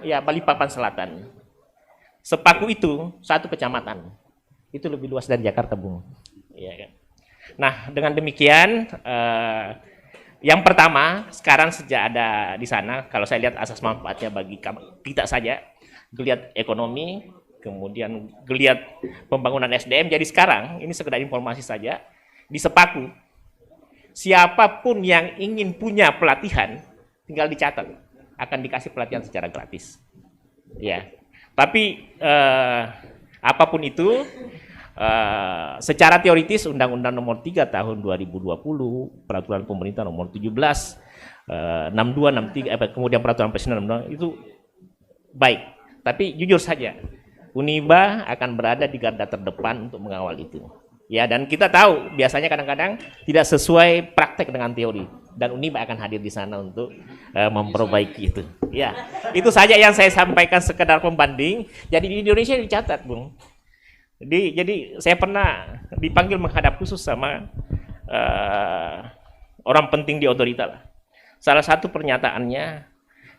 ya Balikpapan Selatan. Sepaku itu satu kecamatan. Itu lebih luas dari Jakarta, Bung. Iya kan? Nah, dengan demikian, yang pertama, sekarang sejak ada di sana, kalau saya lihat asas manfaatnya bagi kita saja, geliat ekonomi, kemudian geliat pembangunan SDM. Jadi sekarang, ini sekedar informasi saja, di Sepaku, siapapun yang ingin punya pelatihan, tinggal dicatat, akan dikasih pelatihan secara gratis. Ya, tapi apapun itu, secara teoritis Undang-Undang Nomor 3 Tahun 2020, Peraturan Pemerintah Nomor 17, 62, 63, kemudian Peraturan Presiden 62 itu baik. Tapi jujur saja, Uniba akan berada di garda terdepan untuk mengawal itu. Ya, dan kita tahu biasanya kadang-kadang tidak sesuai praktek dengan teori, dan Uniba akan hadir di sana untuk memperbaiki itu. Ya, itu saja yang saya sampaikan, sekedar pembanding. Jadi di Indonesia dicatat, Bung. Jadi saya pernah dipanggil menghadap khusus sama orang penting di otorita lah. Salah satu pernyataannya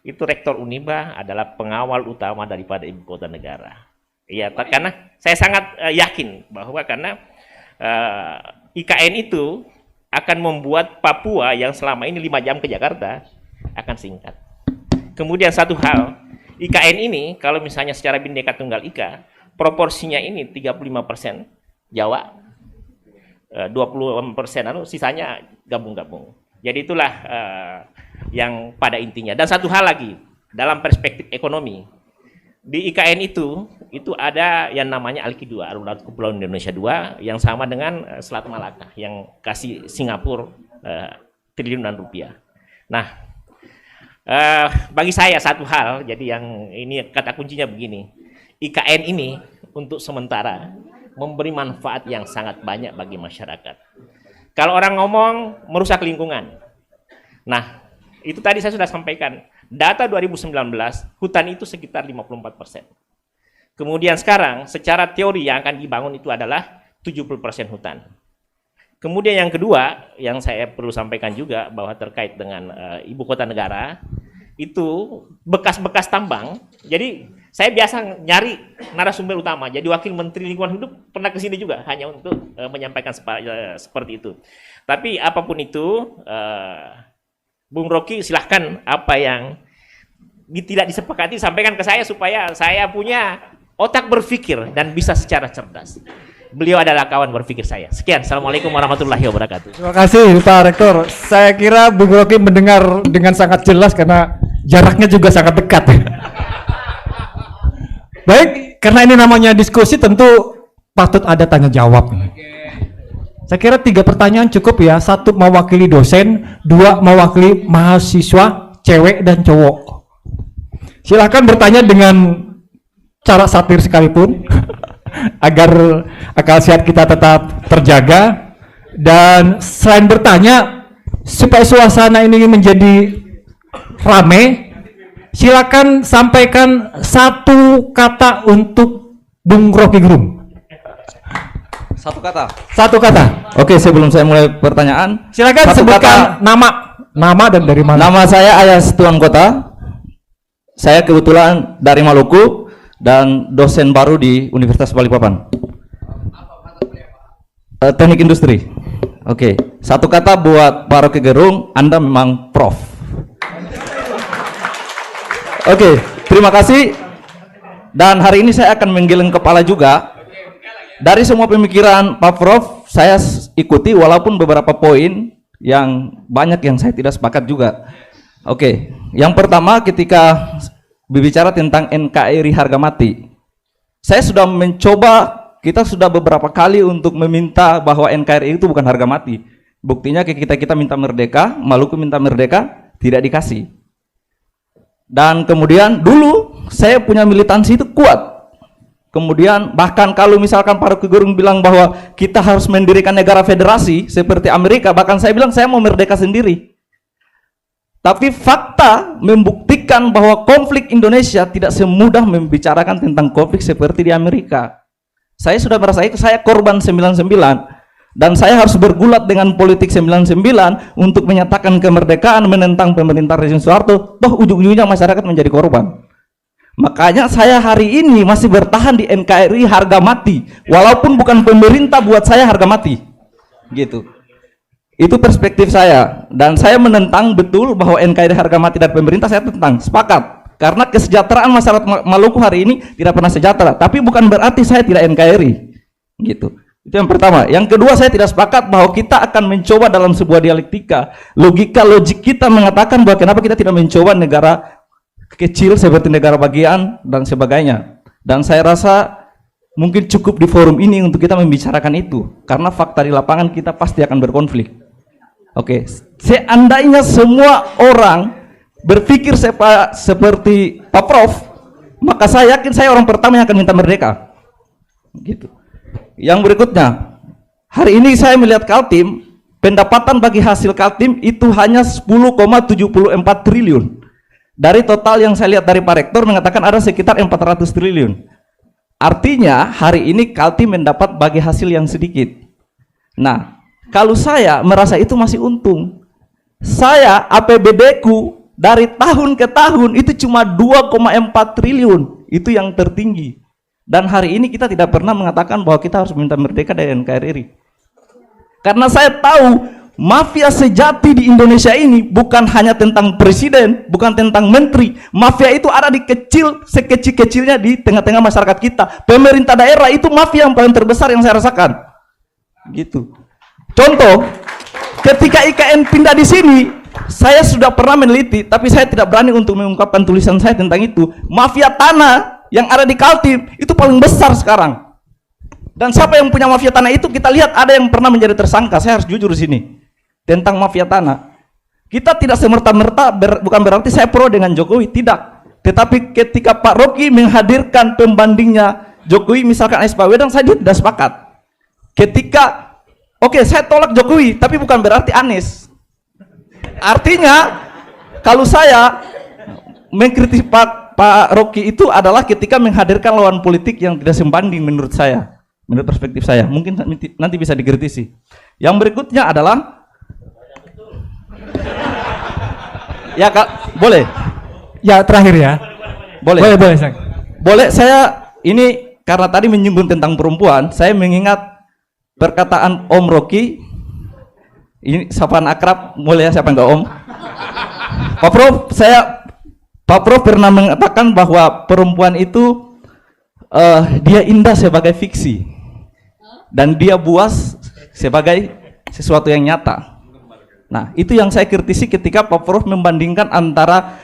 itu Rektor Uniba adalah pengawal utama daripada ibu kota negara. Iya, karena saya sangat yakin bahwa karena IKN itu akan membuat Papua yang selama ini 5 jam ke Jakarta akan singkat. Kemudian satu hal, IKN ini kalau misalnya secara Bhinneka Tunggal Ika, proporsinya ini 35% Jawa, 20% sisanya gabung-gabung. Jadi itulah yang pada intinya. Dan satu hal lagi, dalam perspektif ekonomi, di IKN itu ada yang namanya ALKI 2, Alur Kepulauan Indonesia 2, yang sama dengan Selat Malaka, yang kasih Singapura triliunan rupiah. Nah, bagi saya satu hal, jadi yang ini kata kuncinya begini, IKN ini untuk sementara memberi manfaat yang sangat banyak bagi masyarakat. Kalau orang ngomong merusak lingkungan, nah itu tadi saya sudah sampaikan, data 2019 hutan itu sekitar 54%. Kemudian sekarang secara teori yang akan dibangun itu adalah 70% hutan. Kemudian yang kedua yang saya perlu sampaikan juga bahwa terkait dengan ibu kota negara, itu bekas-bekas tambang. Jadi saya biasa nyari narasumber utama. Jadi Wakil Menteri Lingkungan Hidup pernah ke sini juga hanya untuk menyampaikan seperti itu. Tapi apapun itu, Bung Rocky silahkan apa yang tidak disepakati sampaikan ke saya supaya saya punya otak berpikir dan bisa secara cerdas. Beliau adalah kawan berpikir saya. Sekian, Assalamualaikum warahmatullahi wabarakatuh. Terima kasih Pak Rektor. Saya kira Bung Rocky mendengar dengan sangat jelas karena jaraknya juga sangat dekat. Baik, karena ini namanya diskusi tentu patut ada tanya jawab. Saya kira 3 pertanyaan cukup ya. 1 mewakili dosen, 2 mewakili mahasiswa, cewek dan cowok. Silahkan bertanya dengan cara satir sekalipun agar akal sehat kita tetap terjaga. Dan selain bertanya, supaya suasana ini menjadi rame, silakan sampaikan 1 kata untuk Bung Rocky Gerung. 1 kata. 1 kata. Oke, sebelum saya mulai pertanyaan, Silakan 1 sebutkan nama dan dari mana. Nama saya Ayas Tuan Kota. Saya kebetulan dari Maluku dan dosen baru di Universitas Balikpapan. Teknik industri. Oke, 1 kata buat Pak Rocky Gerung, Anda memang prof. Oke, terima kasih. Dan hari ini saya akan menggeleng kepala juga. Dari semua pemikiran Pak Prof, saya ikuti walaupun beberapa poin yang banyak yang saya tidak sepakat juga. Oke, yang pertama ketika berbicara tentang NKRI harga mati, saya sudah mencoba kita sudah beberapa kali untuk meminta bahwa NKRI itu bukan harga mati. Buktinya kita minta merdeka, Maluku minta merdeka, tidak dikasih. Dan kemudian dulu saya punya militansi itu kuat. Kemudian bahkan kalau misalkan para Rocky bilang bahwa kita harus mendirikan negara federasi seperti Amerika, bahkan saya bilang saya mau merdeka sendiri. Tapi fakta membuktikan bahwa konflik Indonesia tidak semudah membicarakan tentang konflik seperti di Amerika. Saya sudah merasa itu, saya korban 99 dan saya harus bergulat dengan politik 99 untuk menyatakan kemerdekaan, menentang pemerintah rezim Soeharto, toh ujung-ujungnya masyarakat menjadi korban. Makanya saya hari ini masih bertahan di NKRI harga mati, walaupun bukan pemerintah buat saya harga mati, gitu. Itu perspektif saya, dan saya menentang betul bahwa NKRI harga mati dari pemerintah, saya tentang, sepakat. Karena kesejahteraan masyarakat Maluku hari ini tidak pernah sejahtera, tapi bukan berarti saya tidak NKRI, gitu. Itu yang pertama. Yang kedua, saya tidak sepakat bahwa kita akan mencoba dalam sebuah dialektika. Logik kita mengatakan bahwa kenapa kita tidak mencoba negara kecil seperti negara bagian dan sebagainya. Dan saya rasa mungkin cukup di forum ini untuk kita membicarakan itu, karena fakta di lapangan kita pasti akan berkonflik. Oke, seandainya semua orang berpikir seperti Pak Prof, maka saya yakin saya orang pertama yang akan minta merdeka. Gitu. Yang berikutnya, hari ini saya melihat Kaltim, pendapatan bagi hasil Kaltim itu hanya 10,74 triliun. Dari total yang saya lihat dari Pak Rektor mengatakan ada sekitar 400 triliun. Artinya hari ini Kaltim mendapat bagi hasil yang sedikit. Nah, kalau saya merasa itu masih untung. Saya APBD-ku dari tahun ke tahun itu cuma 2,4 triliun. Itu yang tertinggi. Dan hari ini kita tidak pernah mengatakan bahwa kita harus minta merdeka dari NKRI. Karena saya tahu mafia sejati di Indonesia ini bukan hanya tentang presiden, bukan tentang menteri. Mafia itu ada di sekecil-kecilnya di tengah-tengah masyarakat kita. Pemerintah daerah itu mafia yang paling terbesar yang saya rasakan. Gitu. Contoh, ketika IKN pindah di sini, saya sudah pernah meneliti, tapi saya tidak berani untuk mengungkapkan tulisan saya tentang itu. Mafia tanah yang ada di Kaltim itu paling besar sekarang. Dan siapa yang punya mafia tanah itu kita lihat ada yang pernah menjadi tersangka. Saya harus jujur di sini tentang mafia tanah. Kita tidak semerta-merta bukan berarti saya pro dengan Jokowi, tidak. Tetapi ketika Pak Rocky menghadirkan pembandingnya Jokowi, misalkan Anies Baswedan, saya tidak sepakat. Ketika oke, saya tolak Jokowi, tapi bukan berarti Anies. Artinya kalau saya mengkritik Pak Rocky itu adalah ketika menghadirkan lawan politik yang tidak sebanding menurut saya, menurut perspektif saya. Mungkin nanti bisa dikritisi. Yang berikutnya adalah ya Kak, boleh? Ya, terakhir ya. Boleh. Boleh, Sang. Boleh, saya ini karena tadi menyinggung tentang perempuan, saya mengingat perkataan Om Rocky. Ini sapaan akrab, mulai ya siapa enggak Om? Pak Prof pernah mengatakan bahwa perempuan itu dia indah sebagai fiksi dan dia buas sebagai sesuatu yang nyata. Nah, itu yang saya kritisi ketika Pak Prof membandingkan antara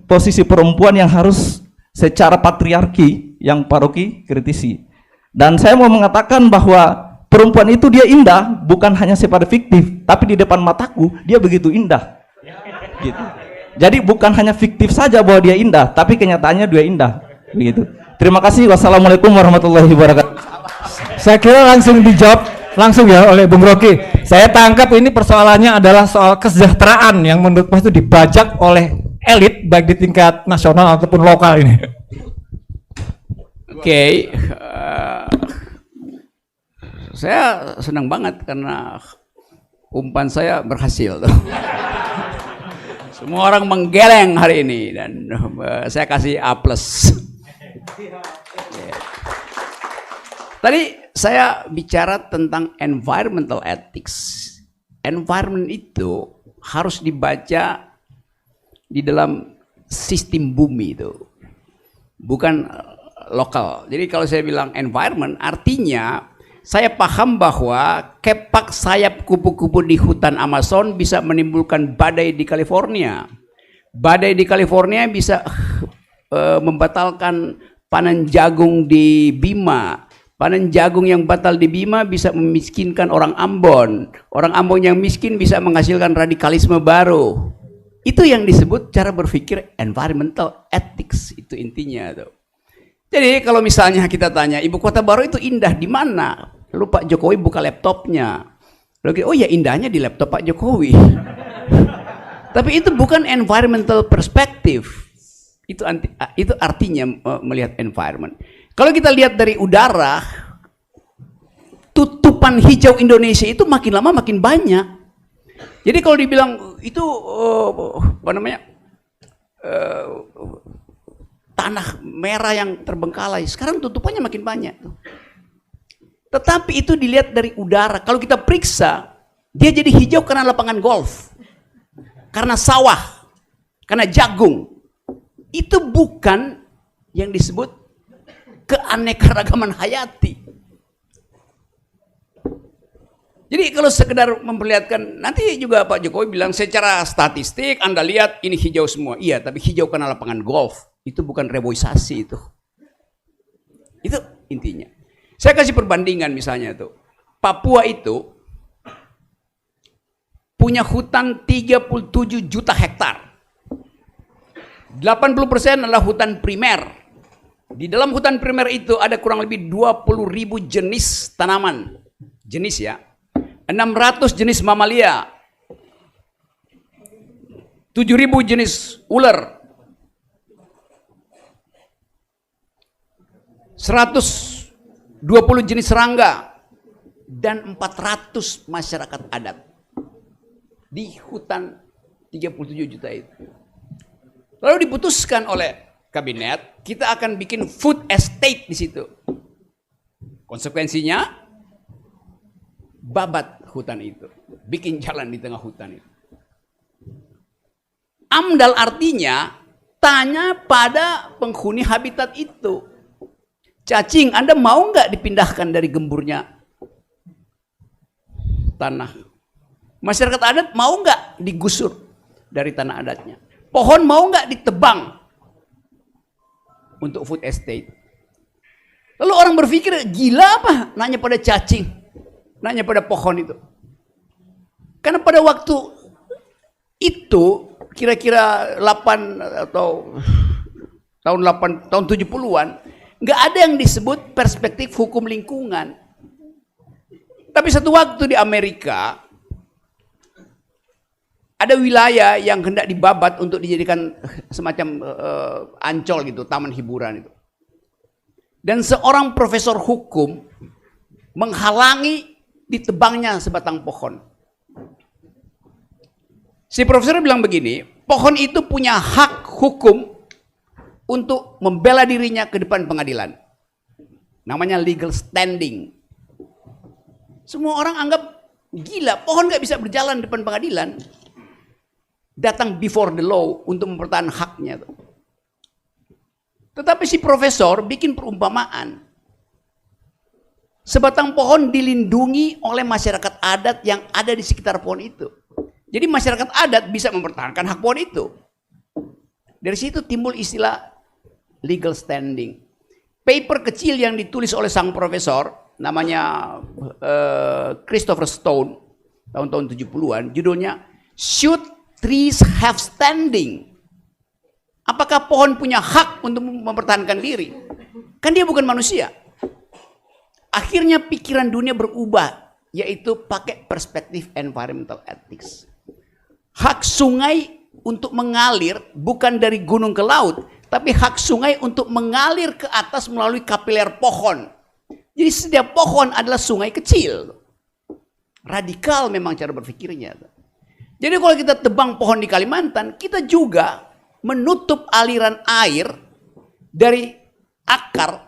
posisi perempuan yang harus secara patriarki yang Pak Rocky kritisi. Dan saya mau mengatakan bahwa perempuan itu dia indah bukan hanya secara fiktif, tapi di depan mataku dia begitu indah. Gitu. Jadi bukan hanya fiktif saja bahwa dia indah, tapi kenyataannya dia indah. Begitu. Terima kasih. Wassalamualaikum warahmatullahi wabarakatuh. Saya kira langsung dijawab langsung ya oleh Bung Rocky. Saya tangkap ini persoalannya adalah soal kesejahteraan yang menurut Mas itu dibajak oleh elit baik di tingkat nasional ataupun lokal ini. Oke, saya senang banget karena umpan saya berhasil. Semua orang menggeleng hari ini dan saya kasih A+. Tadi saya bicara tentang environmental ethics. Environment itu harus dibaca di dalam sistem bumi itu, bukan lokal. Jadi kalau saya bilang environment, artinya saya paham bahwa kepak sayap kupu-kupu di hutan Amazon bisa menimbulkan badai di California. Badai di California bisa membatalkan panen jagung di Bima. Panen jagung yang batal di Bima bisa memiskinkan orang Ambon. Orang Ambon yang miskin bisa menghasilkan radikalisme baru. Itu yang disebut cara berpikir environmental ethics. Itu intinya tuh. Jadi kalau misalnya kita tanya, ibu kota baru itu indah di mana? Lalu Pak Jokowi buka laptopnya. Lalu, oh ya indahnya di laptop Pak Jokowi. Tapi itu bukan environmental perspective. Itu artinya melihat environment. Kalau kita lihat dari udara, tutupan hijau Indonesia itu makin lama makin banyak. Jadi kalau dibilang itu apa namanya tanah merah yang terbengkalai, sekarang tutupannya makin banyak. Tetapi itu dilihat dari udara. Kalau kita periksa, dia jadi hijau karena lapangan golf, karena sawah, karena jagung. Itu bukan yang disebut keanekaragaman hayati. Jadi kalau sekedar memperlihatkan, nanti juga Pak Jokowi bilang secara statistik Anda lihat ini hijau semua. Iya, tapi hijau karena lapangan golf. Itu bukan reboisasi itu. Itu intinya. Saya kasih perbandingan misalnya tuh. Papua itu punya hutan 37 juta hektar. 80% adalah hutan primer. Di dalam hutan primer itu ada kurang lebih 20.000 jenis tanaman. Jenis ya. 600 jenis mamalia. 7.000 jenis ular. 120 jenis serangga. Dan 400 masyarakat adat. Di hutan 37 juta itu. Lalu diputuskan oleh kabinet, kita akan bikin food estate di situ. Konsekuensinya, babat hutan itu. Bikin jalan di tengah hutan itu. AMDAL artinya, tanya pada penghuni habitat itu. Cacing, Anda mau nggak dipindahkan dari gemburnya tanah? Masyarakat adat mau nggak digusur dari tanah adatnya? Pohon mau nggak ditebang untuk food estate? Lalu orang berpikir, gila apa nanya pada cacing, nanya pada pohon itu? Karena pada waktu itu kira-kira 8 atau tahun 70-an nggak ada yang disebut perspektif hukum lingkungan. Tapi satu waktu di Amerika ada wilayah yang hendak dibabat untuk dijadikan semacam ancol gitu, taman hiburan itu. Dan seorang profesor hukum menghalangi ditebangnya sebatang pohon. Si profesor bilang begini, pohon itu punya hak hukum untuk membela dirinya ke depan pengadilan. Namanya legal standing. Semua orang anggap gila, pohon nggak bisa berjalan di depan pengadilan. Datang before the law untuk mempertahankan haknya. Tetapi si profesor bikin perumpamaan. Sebatang pohon dilindungi oleh masyarakat adat yang ada di sekitar pohon itu. Jadi masyarakat adat bisa mempertahankan hak pohon itu. Dari situ timbul istilah legal standing. Paper kecil yang ditulis oleh sang profesor, namanya Christopher Stone, tahun-tahun 70-an, judulnya Should Trees Have Standing? Apakah pohon punya hak untuk mempertahankan diri? Kan dia bukan manusia. Akhirnya pikiran dunia berubah, yaitu pakai perspektif environmental ethics. Hak sungai untuk mengalir bukan dari gunung ke laut, tapi hak sungai untuk mengalir ke atas melalui kapiler pohon. Jadi setiap pohon adalah sungai kecil. Radikal memang cara berpikirnya. Jadi kalau kita tebang pohon di Kalimantan, kita juga menutup aliran air dari akar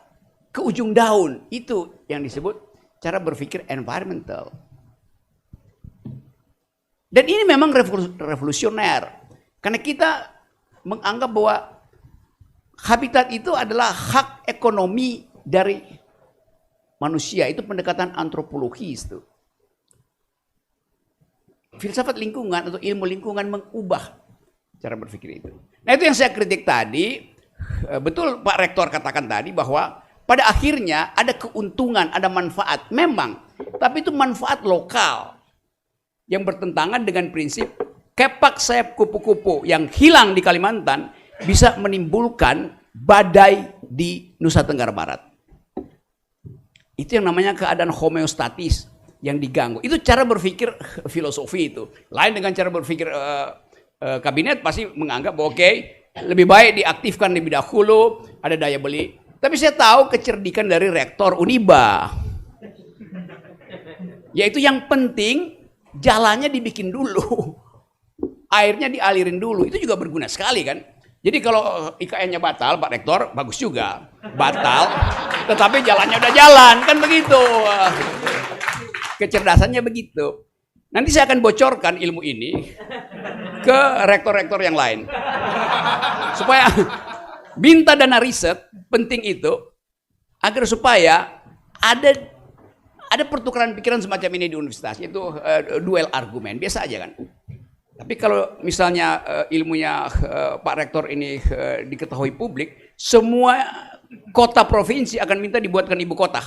ke ujung daun. Itu yang disebut cara berpikir environmental. Dan ini memang revolusioner. Karena kita menganggap bahwa habitat itu adalah hak ekonomi dari manusia. Itu pendekatan antropologis tuh. Filsafat lingkungan atau ilmu lingkungan mengubah cara berpikir itu. Nah itu yang saya kritik tadi. Betul Pak Rektor katakan tadi bahwa pada akhirnya ada keuntungan, ada manfaat. Memang, tapi itu manfaat lokal yang bertentangan dengan prinsip kepak sayap kupu-kupu yang hilang di Kalimantan bisa menimbulkan badai di Nusa Tenggara Barat. Itu yang namanya keadaan homeostatis yang diganggu. Itu cara berpikir filosofi itu. Lain dengan cara berpikir kabinet pasti menganggap oke, lebih baik diaktifkan lebih dahulu, ada daya beli. Tapi saya tahu kecerdikan dari rektor Uniba. Yaitu yang penting jalannya dibikin dulu. Airnya dialirin dulu. Itu juga berguna sekali kan. Jadi kalau IKN-nya batal, Pak Rektor, bagus juga. Batal, tetapi jalannya udah jalan. Kan begitu. Kecerdasannya begitu. Nanti saya akan bocorkan ilmu ini ke rektor-rektor yang lain. Supaya minta dana riset, penting itu, agar supaya ada pertukaran pikiran semacam ini di universitas, itu duel argumen, biasa aja kan. Tapi kalau misalnya ilmunya Pak Rektor ini diketahui publik, semua kota provinsi akan minta dibuatkan ibu kota.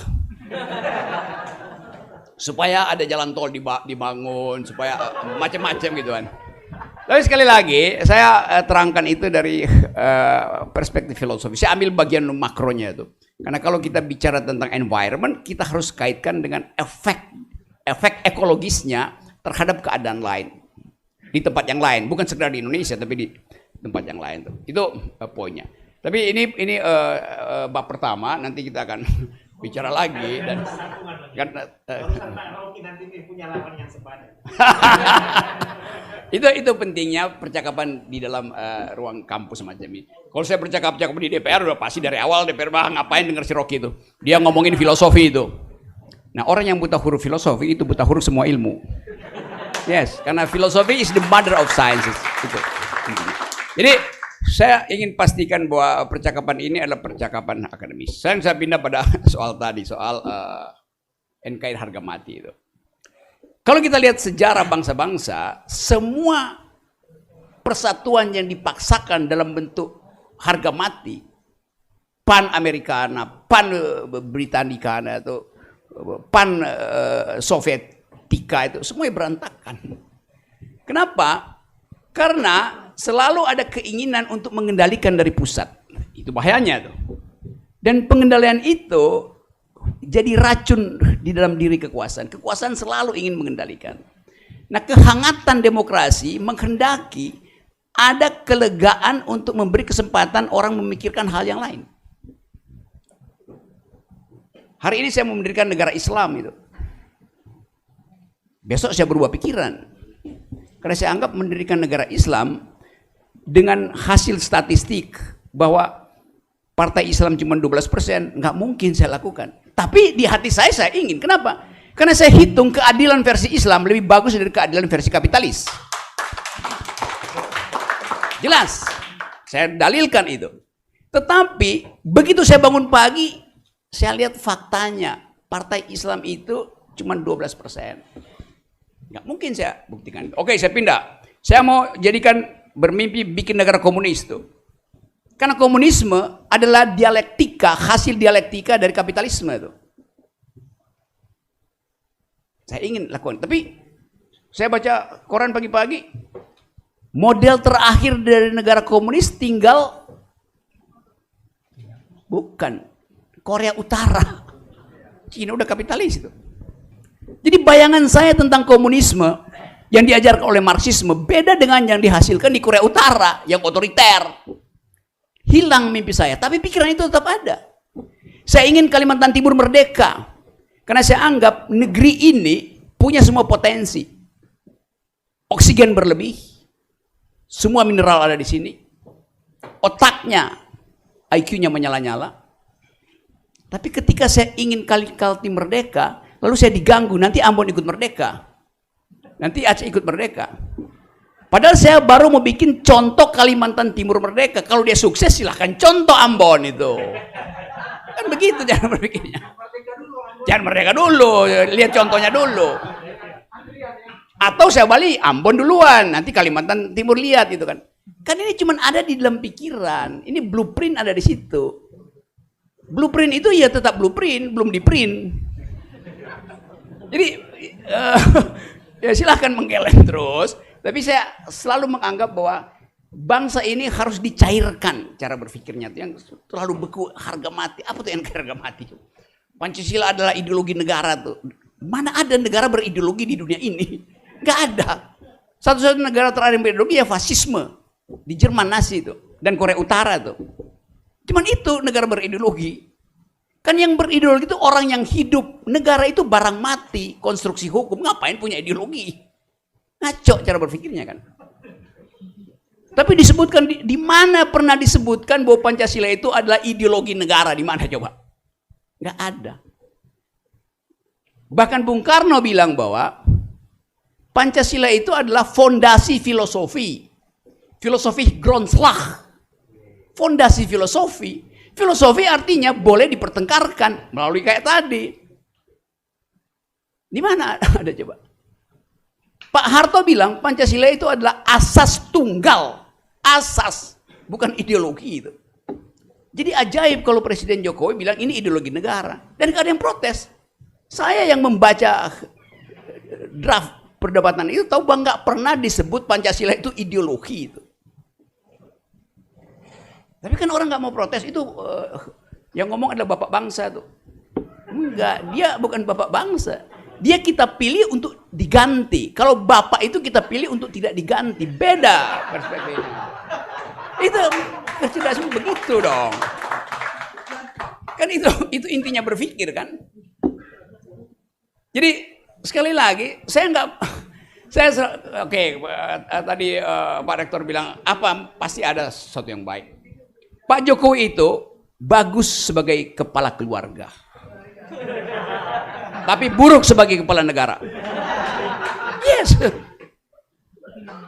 Supaya ada jalan tol dibangun, supaya macam-macam gitu kan. Tapi sekali lagi, saya terangkan itu dari perspektif filosofi. Saya ambil bagian makronya itu. Karena kalau kita bicara tentang environment, kita harus kaitkan dengan efek ekologisnya terhadap keadaan lain. Di tempat yang lain, bukan sekedar di Indonesia, tapi di tempat yang lain. Itu poinnya. Tapi ini bab pertama, nanti kita akan bicara lagi. Dan kan, itu pentingnya percakapan di dalam ruang kampus semacam ini. Kalau saya bercakap-cakap di DPR udah pasti dari awal DPR ngapain denger si Rocky itu. Dia ngomongin filosofi itu. Nah, orang yang buta huruf filosofi itu buta huruf semua ilmu. Yes, karena filosofi is the mother of sciences. Itu. Jadi saya ingin pastikan bahwa percakapan ini adalah percakapan akademis. Saya pindah pada soal tadi, soal NKRI harga mati itu. Kalau kita lihat sejarah bangsa-bangsa, semua persatuan yang dipaksakan dalam bentuk harga mati, pan Americana, pan Britannicana, atau pan Sovietika, itu semuanya berantakan. Kenapa? Karena selalu ada keinginan untuk mengendalikan dari pusat. Itu bahayanya tuh. Dan pengendalian itu jadi racun di dalam diri kekuasaan. Kekuasaan selalu ingin mengendalikan. Nah, kehangatan demokrasi menghendaki ada kelegaan untuk memberi kesempatan orang memikirkan hal yang lain. Hari ini saya mau mendirikan negara Islam itu. Besok saya berubah pikiran. Karena saya anggap mendirikan negara Islam dengan hasil statistik bahwa partai Islam cuma 12%, nggak mungkin saya lakukan. Tapi di hati saya ingin. Kenapa? Karena saya hitung keadilan versi Islam lebih bagus dari keadilan versi kapitalis. Jelas. Saya dalilkan itu. Tetapi begitu saya bangun pagi, saya lihat faktanya. Partai Islam itu cuma 12%. Nggak mungkin saya buktikan. Oke, saya pindah. Saya mau jadikan bermimpi bikin negara komunis tuh. Karena komunisme adalah dialektika, hasil dialektika dari kapitalisme itu. Saya ingin lakukan, tapi saya baca koran pagi-pagi, model terakhir dari negara komunis tinggal bukan Korea Utara. Cina udah kapitalis itu. Jadi bayangan saya tentang komunisme yang diajarkan oleh Marxisme beda dengan yang dihasilkan di Korea Utara yang otoriter. Hilang mimpi saya, tapi pikiran itu tetap ada. Saya ingin Kalimantan Timur merdeka. Karena saya anggap negeri ini punya semua potensi. Oksigen berlebih, semua mineral ada di sini. Otaknya, IQ-nya menyala-nyala. Tapi ketika saya ingin Kaltim merdeka, lalu saya diganggu, nanti Ambon ikut merdeka. Nanti Aceh ikut merdeka. Padahal saya baru mau bikin contoh Kalimantan Timur merdeka. Kalau dia sukses silahkan contoh Ambon itu. Kan begitu jangan berpikirnya. Jangan merdeka dulu, lihat contohnya dulu. Atau saya balik, Ambon duluan, nanti Kalimantan Timur lihat gitu kan. Kan ini cuma ada di dalam pikiran. Ini blueprint ada di situ. Blueprint itu ya tetap blueprint, belum di print. Jadi ya silahkan menggeleng terus, tapi saya selalu menganggap bahwa bangsa ini harus dicairkan cara berpikirnya. Yang terlalu beku, harga mati. Apa tuh yang harga mati? Pancasila adalah ideologi negara tuh. Mana ada negara berideologi di dunia ini? Nggak ada. Satu-satunya negara terakhir yang berideologi ya fasisme. Di Jerman Nazi itu. Dan Korea Utara tuh. Cuman itu negara berideologi. Kan yang berideologi itu orang yang hidup. Negara itu barang mati. Konstruksi hukum. Ngapain punya ideologi? Ngaco cara berpikirnya kan. Tapi disebutkan, di mana pernah disebutkan bahwa Pancasila itu adalah ideologi negara? Di mana coba? Nggak ada. Bahkan Bung Karno bilang bahwa Pancasila itu adalah fondasi filosofi. Filosofi Grundslag. Fondasi filosofi. Filosofi artinya boleh dipertengkarkan melalui kayak tadi. Di mana ada coba? Pak Harto bilang Pancasila itu adalah asas tunggal. Asas, bukan ideologi itu. Jadi ajaib kalau Presiden Jokowi bilang ini ideologi negara. Dan gak ada yang protes. Saya yang membaca draft perdebatan itu tahu bahwa nggak pernah disebut Pancasila itu ideologi itu. Tapi kan orang nggak mau protes itu yang ngomong adalah bapak bangsa tuh. Enggak, dia bukan bapak bangsa. Dia kita pilih untuk diganti. Kalau bapak itu kita pilih untuk tidak diganti. Beda perspektifnya. Itu kecerdasan begitu dong. Kan itu intinya berpikir kan. Jadi sekali lagi tadi Pak Rektor bilang apa pasti ada sesuatu yang baik. Pak Jokowi itu bagus sebagai kepala keluarga. Tapi buruk sebagai kepala negara. Yes.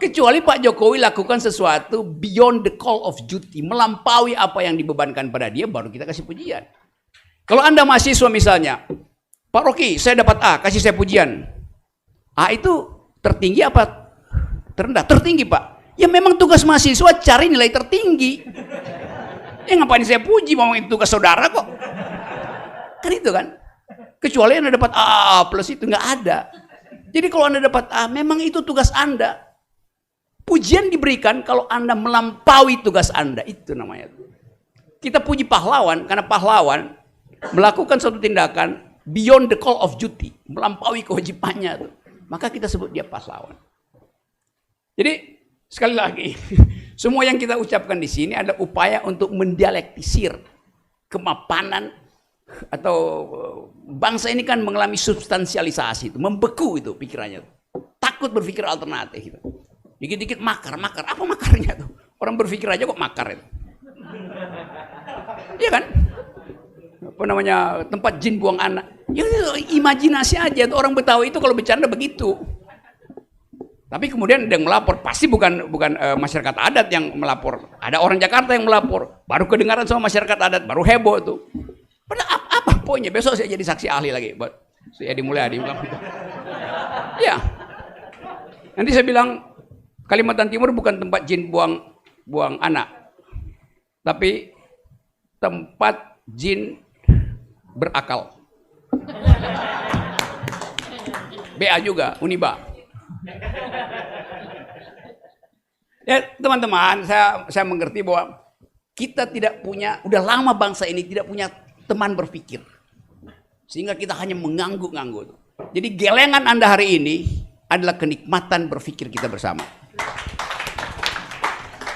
Kecuali Pak Jokowi lakukan sesuatu beyond the call of duty, melampaui apa yang dibebankan pada dia, baru kita kasih pujian. Kalau Anda mahasiswa misalnya, Pak Rocky, saya dapat A, kasih saya pujian. A itu tertinggi apa terendah? Tertinggi, Pak. Ya memang tugas mahasiswa cari nilai tertinggi. Ya ngapain saya puji, memang itu tugas saudara kok. Kan itu kan. Kecuali Anda dapat A plus itu nggak ada. Jadi kalau Anda dapat A, memang itu tugas Anda. Pujian diberikan kalau Anda melampaui tugas Anda, itu namanya. Kita puji pahlawan karena pahlawan melakukan suatu tindakan beyond the call of duty, melampaui kewajibannya tuh. Maka kita sebut dia pahlawan. Jadi sekali lagi, semua yang kita ucapkan di sini adalah upaya untuk mendialektisir kemapanan atau bangsa ini kan mengalami substansialisasi itu, membeku itu pikirannya, takut berpikir alternatif gitu. Dikit-dikit makar, apa makarnya tuh? Orang berpikir aja kok makar itu. Iya kan? Apa namanya, tempat jin buang anak. Ya imajinasi aja tuh, orang Betawi itu kalau bercanda begitu. Tapi kemudian ada yang melapor, pasti bukan masyarakat adat yang melapor. Ada orang Jakarta yang melapor, baru kedengaran sama masyarakat adat, baru heboh tuh. Padahal apa poinnya? Besok saya jadi saksi ahli lagi buat saya dimulai bilang. Ya. Nanti saya bilang Kalimantan Timur bukan tempat jin buang anak. Tapi tempat jin berakal. BA juga, Uniba. Ya, teman-teman, saya mengerti bahwa kita tidak punya, udah lama bangsa ini tidak punya teman berpikir. Sehingga kita hanya mengangguk-angguk. Jadi gelengan Anda hari ini adalah kenikmatan berpikir kita bersama.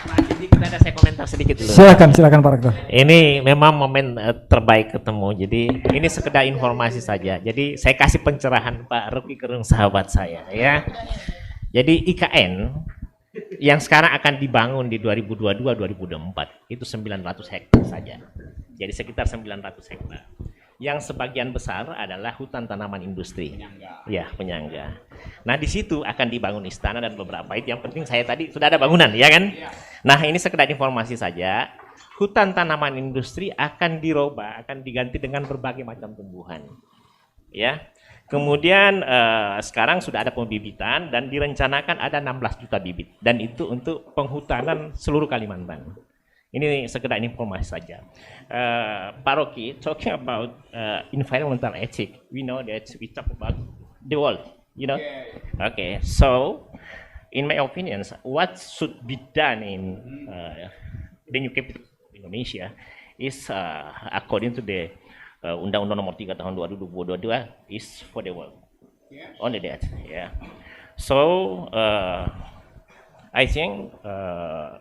Nah, jadi saya komentar sedikit dulu. Silakan Pak Rektor. Ini memang momen terbaik ketemu. Jadi ini sekedar informasi saja. Jadi saya kasih pencerahan Pak Rocky Gerung, sahabat saya ya. Jadi IKN yang sekarang akan dibangun di 2022-2024 itu 900 hektar saja. Jadi sekitar 900 hektar. Yang sebagian besar adalah hutan tanaman industri, ya penyangga. Nah di situ akan dibangun istana dan beberapa itu. Yang penting saya tadi sudah ada bangunan, ya kan? Nah ini sekedar informasi saja. Hutan tanaman industri akan dirubah, akan diganti dengan berbagai macam tumbuhan, ya. Kemudian sekarang sudah ada pembibitan dan direncanakan ada 16 juta bibit dan itu untuk penghutanan seluruh Kalimantan. Ini sekedar informasi saja. Pak Rocky, talking about environmental ethics, we know that we talk about the world, you know. Okay, so in my opinion, what should be done in the new capital Indonesia is according to the Undang-Undang Nomor 3 Tahun 2022 is for the world. Only that, yeah. So I think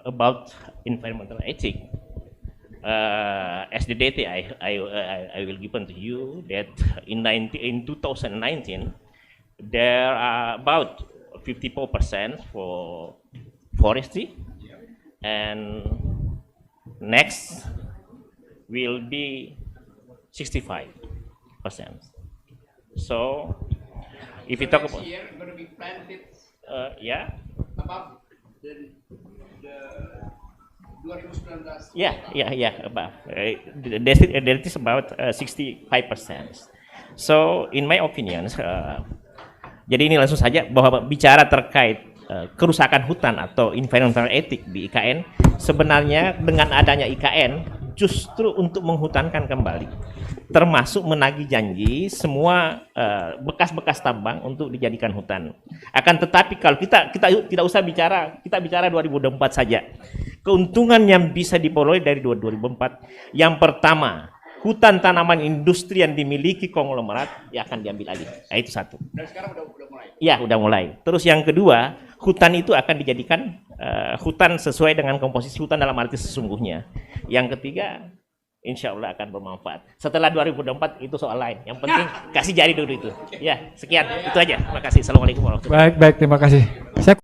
about environmental ethics. As the data I will give to you that in 2019 there are about 54% for forestry, and next will be 65%. So if you talk about yeah. Above. That is about 65%. So, in my opinion, jadi ini langsung saja bahwa bicara terkait kerusakan hutan atau environmental ethics di IKN, sebenarnya dengan adanya IKN justru untuk menghutankan kembali, termasuk menagih janji semua bekas-bekas tambang untuk dijadikan hutan. Akan tetapi kalau kita tidak usah bicara, kita bicara 2024 saja. Keuntungan yang bisa diperoleh dari 2024, yang pertama, hutan tanaman industri yang dimiliki konglomerat ya akan diambil alih. Nah, itu satu. Dan sekarang udah mulai. Ya, udah mulai. Terus yang kedua, hutan itu akan dijadikan hutan sesuai dengan komposisi hutan dalam arti sesungguhnya. Yang ketiga, insya Allah akan bermanfaat. Setelah 2024 itu soal lain. Yang penting kasih jari dulu itu. Ya, sekian. Itu aja. Terima kasih. Assalamualaikum warahmatullahi wabarakatuh. Baik, terima kasih. Saya